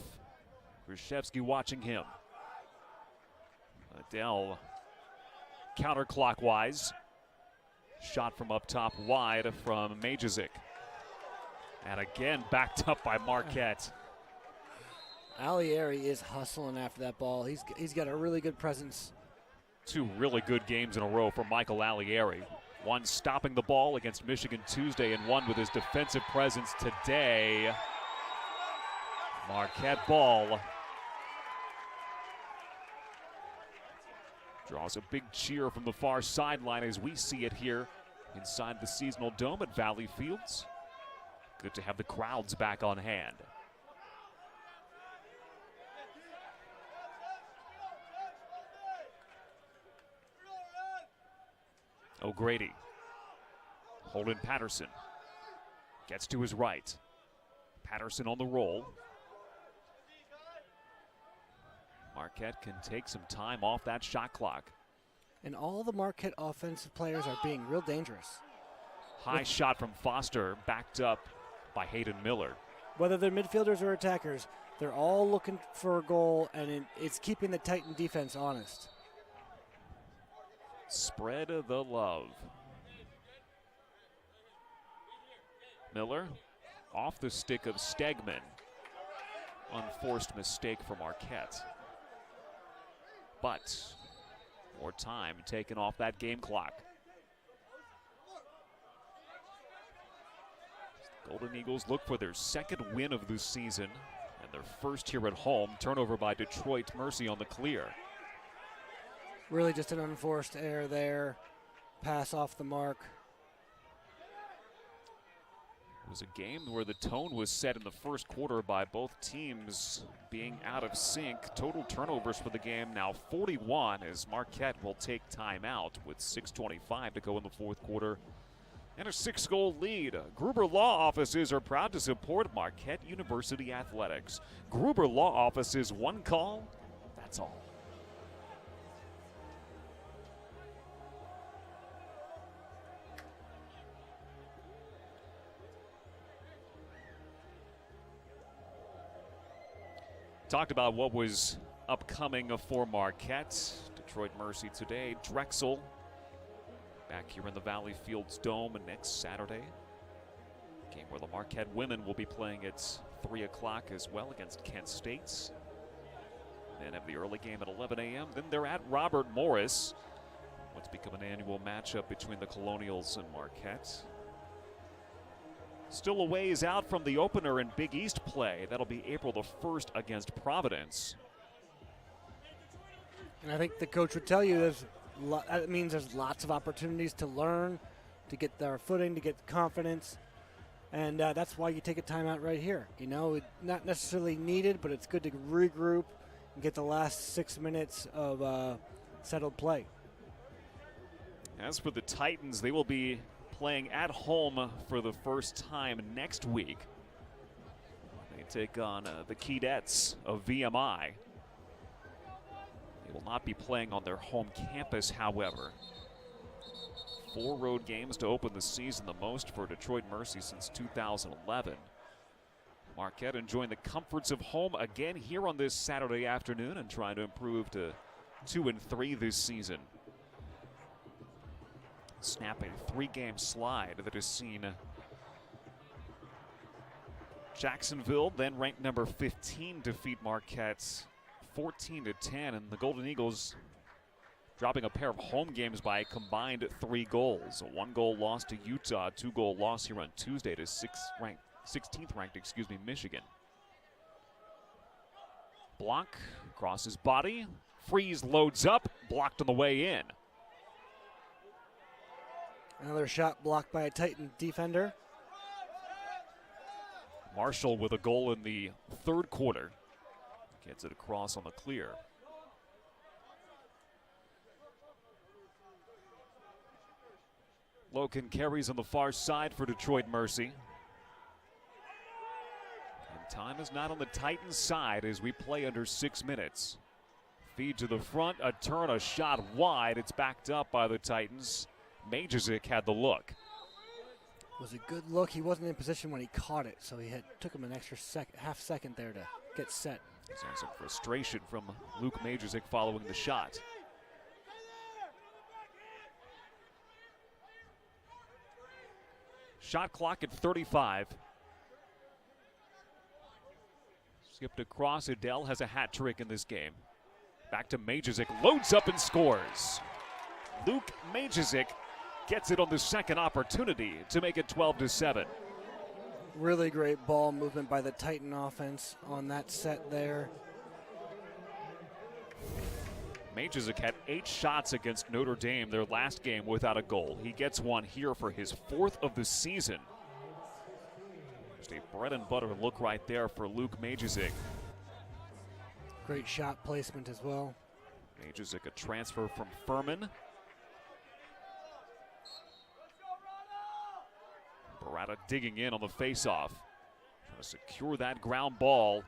Krzyzewski watching him. Adele counterclockwise. Shot from up top wide from Majizik. And again backed up by Marquette. Alieri is hustling after that ball. He's got a really good presence. 2 really good games in a row for Michael Alieri. One stopping the ball against Michigan Tuesday, and one with his defensive presence today. Marquette ball. Draws a big cheer from the far sideline as we see it here inside the seasonal dome at Valley Fields. Good to have the crowds back on hand. O'Grady. Holden Patterson gets to his right. Patterson on the roll. Marquette can take some time off that shot clock. And all the Marquette offensive players are being real dangerous. High shot from Foster, backed up by Hayden Miller. Whether they're midfielders or attackers, they're all looking for a goal, and it's keeping the Titan defense honest. Spread the love. Miller off the stick of Stegman. Unforced mistake for Marquette. But more time taken off that game clock. Golden Eagles look for their second win of the season and their first here at home. Turnover by Detroit Mercy on the clear. Really just an unforced error there. Pass off the mark. It was a game where the tone was set in the first quarter by both teams being out of sync. Total turnovers for the game now 41 as Marquette will take time out with 6:25 to go in the fourth quarter and a 6-goal lead. Gruber Law Offices are proud to support Marquette University athletics. Gruber Law Offices, one call, that's all. Talked about what was upcoming for Marquette. Detroit Mercy today. Drexel back here in the Valley Fields Dome next Saturday. Game where the Marquette women will be playing at 3 o'clock as well against Kent State. Then have the early game at 11 a.m. Then they're at Robert Morris. What's become an annual matchup between the Colonials and Marquette. Still a ways out from the opener in Big East play. That'll be April the 1st against Providence. And I think the coach would tell you that means there's lots of opportunities to learn, to get their footing, to get confidence. And that's why you take a timeout right here. You know, it's not necessarily needed, but it's good to regroup and get the last 6 minutes of settled play. As for the Titans, they will be playing at home for the first time next week. They take on the Keydets of VMI. They will not be playing on their home campus, however. 4 road games to open the season, the most for Detroit Mercy since 2011. Marquette enjoying the comforts of home again here on this Saturday afternoon and trying to improve to 2-3 this season. Snap a 3-game slide that has seen Jacksonville, then ranked number 15, defeat Marquette 14-10, and the Golden Eagles dropping a pair of home games by a combined 3 goals. A 1-goal loss to Utah, a 2-goal loss here on Tuesday to 16th ranked, Michigan. Block across his body. Freeze loads up, blocked on the way in. Another shot blocked by a Titan defender. Marshall with a goal in the 3rd quarter. Gets it across on the clear. Logan carries on the far side for Detroit Mercy. And time is not on the Titans' side as we play under 6 minutes. Feed to the front, a turn, a shot wide. It's backed up by the Titans. Majerzik had the look. It was a good look. He wasn't in position when he caught it, so took him an extra half second there to get set. There's some frustration from Luke Majerzik following the shot. Shot clock at 35. Skipped across. Adele has a hat trick in this game. Back to Majerzik, loads up and scores. Luke Majerzik gets it on the second opportunity to make it 12-7. Really great ball movement by the Titan offense on that set there. Majerzik had 8 shots against Notre Dame their last game without a goal. He gets one here for his 4th of the season. Just a bread and butter look right there for Luke Majerzik. Great shot placement as well. Majerzik, a transfer from Furman. Barata digging in on the faceoff. Trying to secure that ground ball.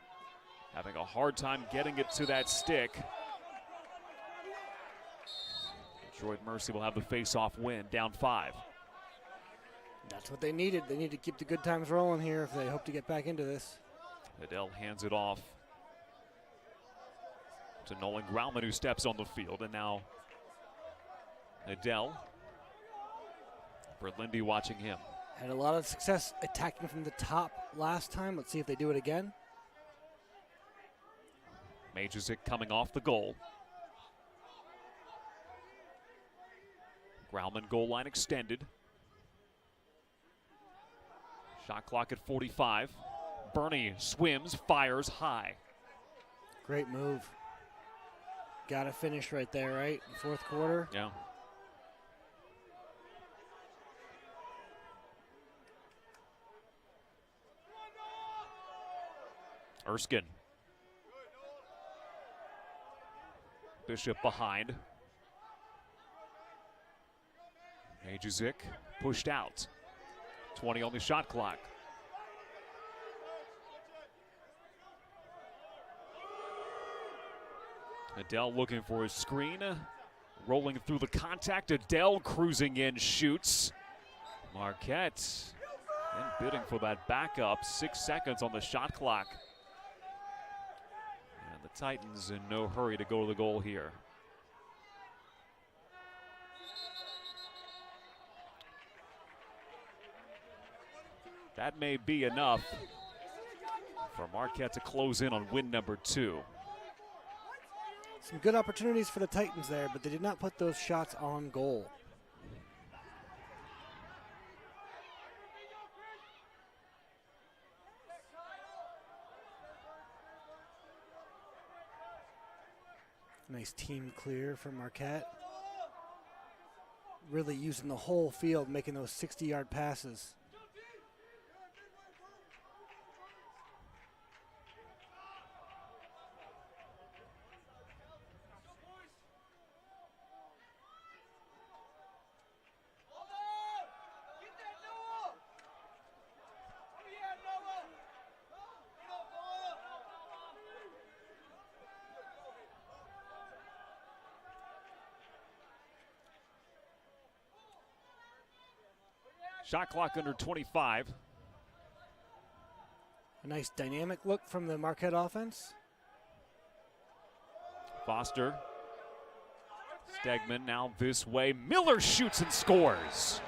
Having a hard time getting it to that stick. Detroit Mercy will have the faceoff win, down 5. That's what they needed. They need to keep the good times rolling here if they hope to get back into this. Adele hands it off to Nolan Grauman, who steps on the field. And now Adele. For Lindy watching him. Had a lot of success attacking from the top last time. Let's see if they do it again. Majerzik coming off the goal. Grauman goal line extended. Shot clock at 45. Bernie swims, fires high. Great move. Got to finish right there, right? In 4th quarter. Yeah. Erskine. Bishop behind. Majerzik pushed out. 20 on the shot clock. Adele looking for his screen. Rolling through the contact. Adele cruising in, shoots. Marquette and bidding for that backup. 6 seconds on the shot clock. And the Titans in no hurry to go to the goal here. That may be enough for Marquette to close in on win number 2. Some good opportunities for the Titans there, but they did not put those shots on goal. Nice team clear from Marquette. Really using the whole field, making those 60-yard passes. Shot clock under 25. A nice dynamic look from the Marquette offense. Foster. Stegman now this way. Miller shoots and scores.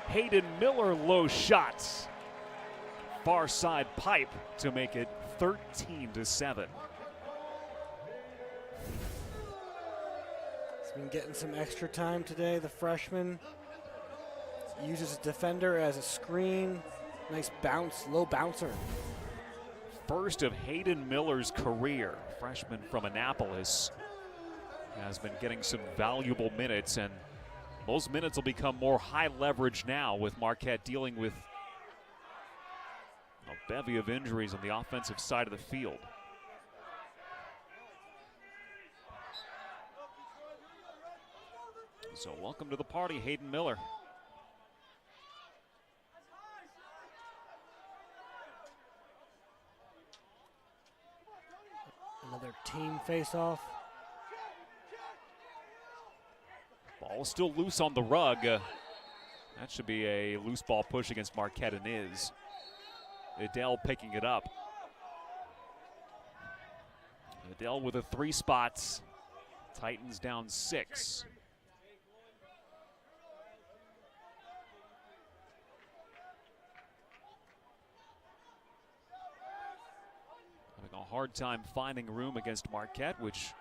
Hayden Miller low shots. Far side pipe to make it 13-7. He's been getting some extra time today, the freshman. Uses a defender as a screen. Nice bounce, low bouncer. First of Hayden Miller's career. Freshman from Annapolis has been getting some valuable minutes, and those minutes will become more high leverage now with Marquette dealing with a bevy of injuries on the offensive side of the field. So welcome to the party, Hayden Miller. Another team face-off. Ball still loose on the rug. That should be a loose ball push against Marquette, and is. Adele picking it up. Adele with a 3 spots. Titans down 6. Having a hard time finding room against Marquette, which,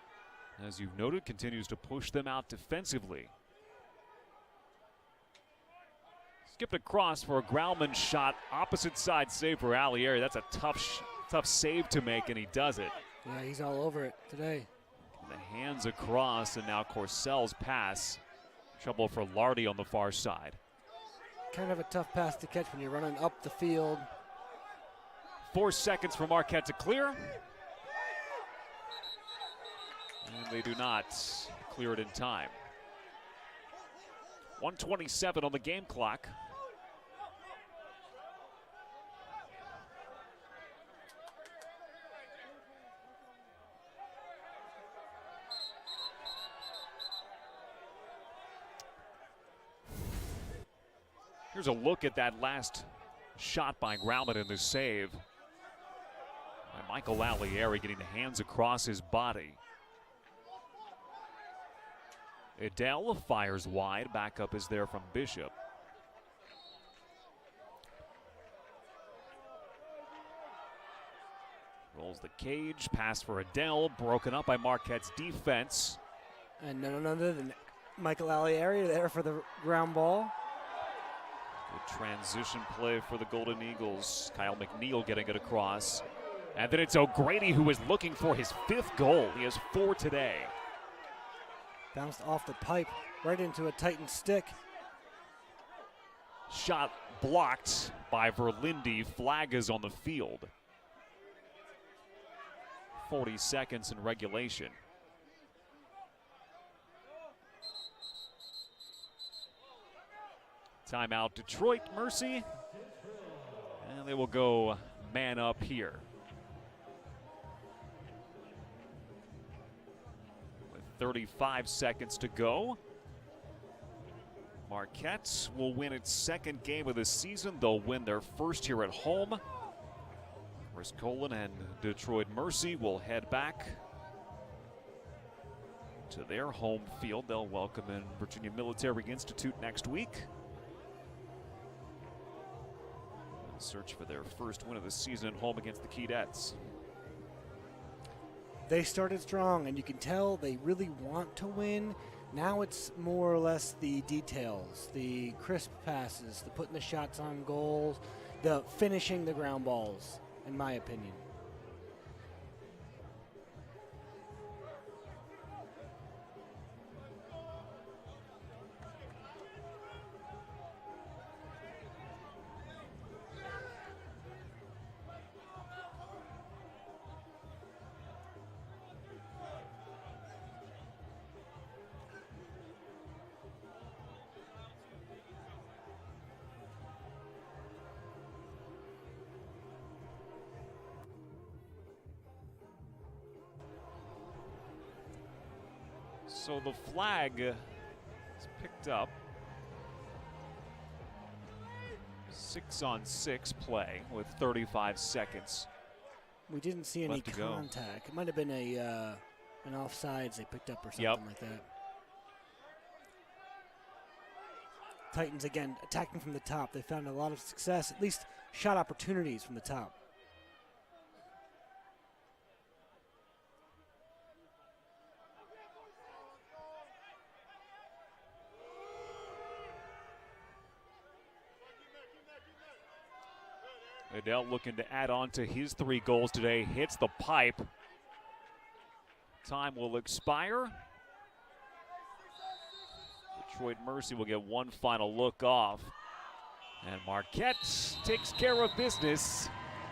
as you've noted, continues to push them out defensively. Skipped across for a Grauman shot. Opposite side save for Alieri. That's a tough save to make, and he does it. Yeah, he's all over it today. The hands across, and now Corcell's pass. Trouble for Lardy on the far side. Kind of a tough pass to catch when you're running up the field. 4 seconds for Marquette to clear. And they do not clear it in time. 1:27 on the game clock. Here's a look at that last shot by Grauman in the save. By Michael Alieri, getting the hands across his body. Adele fires wide. Backup is there from Bishop. Rolls the cage. Pass for Adele. Broken up by Marquette's defense. And none other than Michael Alieri there for the ground ball. Good transition play for the Golden Eagles. Kyle McNeil getting it across. And then it's O'Grady who is looking for his 5th goal. He has 4 today. Bounced off the pipe right into a Titan stick. Shot blocked by Verlinde. Flag is on the field. 40 seconds in regulation. Timeout Detroit, Mercy. And they will go man up here. With 35 seconds to go. Marquette will win its 2nd game of the season. They'll win their 1st here at home. Roscollon and Detroit Mercy will head back to their home field. They'll welcome in Virginia Military Institute next week. Search for their 1st win of the season at home against the Keydets. They started strong, and you can tell they really want to win. Now it's more or less the details, the crisp passes, the putting the shots on goals, the finishing the ground balls, in my opinion. So the flag is picked up. 6-on-6 play with 35 seconds. We didn't see any Left to go. contact. It might have been an offsides they picked up or something Yep. like that. Titans again attacking from the top. They found a lot of success, at least shot opportunities from the top. Adele looking to add on to his 3 goals today. Hits the pipe. Time will expire. Detroit Mercy will get one final look off. And Marquette takes care of business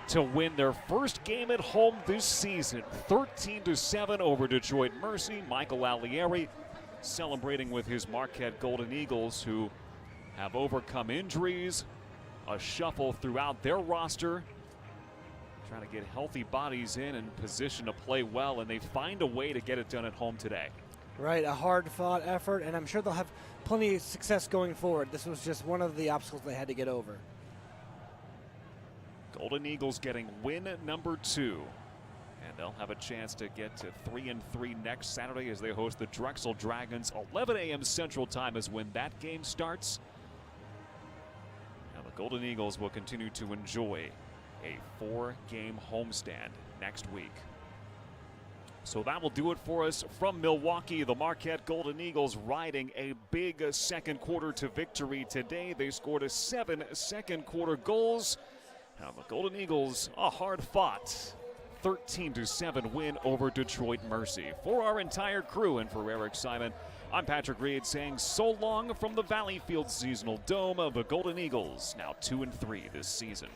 to win their first game at home this season. 13-7 over Detroit Mercy. Michael Allieri celebrating with his Marquette Golden Eagles, who have overcome injuries, a shuffle throughout their roster, trying to get healthy bodies in and position to play well, and they find a way to get it done at home today. Right, a hard-fought effort, and I'm sure they'll have plenty of success going forward. This was just one of the obstacles they had to get over. Golden Eagles getting win number 2. And they'll have a chance to get to 3-3 next Saturday as they host the Drexel Dragons. 11 a.m. Central Time is when that game starts. Now the Golden Eagles will continue to enjoy a 4-game homestand next week. So that will do it for us from Milwaukee. The Marquette Golden Eagles riding a big second quarter to victory today. They scored 7 second quarter goals. Now the Golden Eagles, a hard-fought 13-7 win over Detroit Mercy. For our entire crew and for Eric Simon, I'm Patrick Reed saying so long from the Valley Field Seasonal Dome of the Golden Eagles, now 2-3 this season.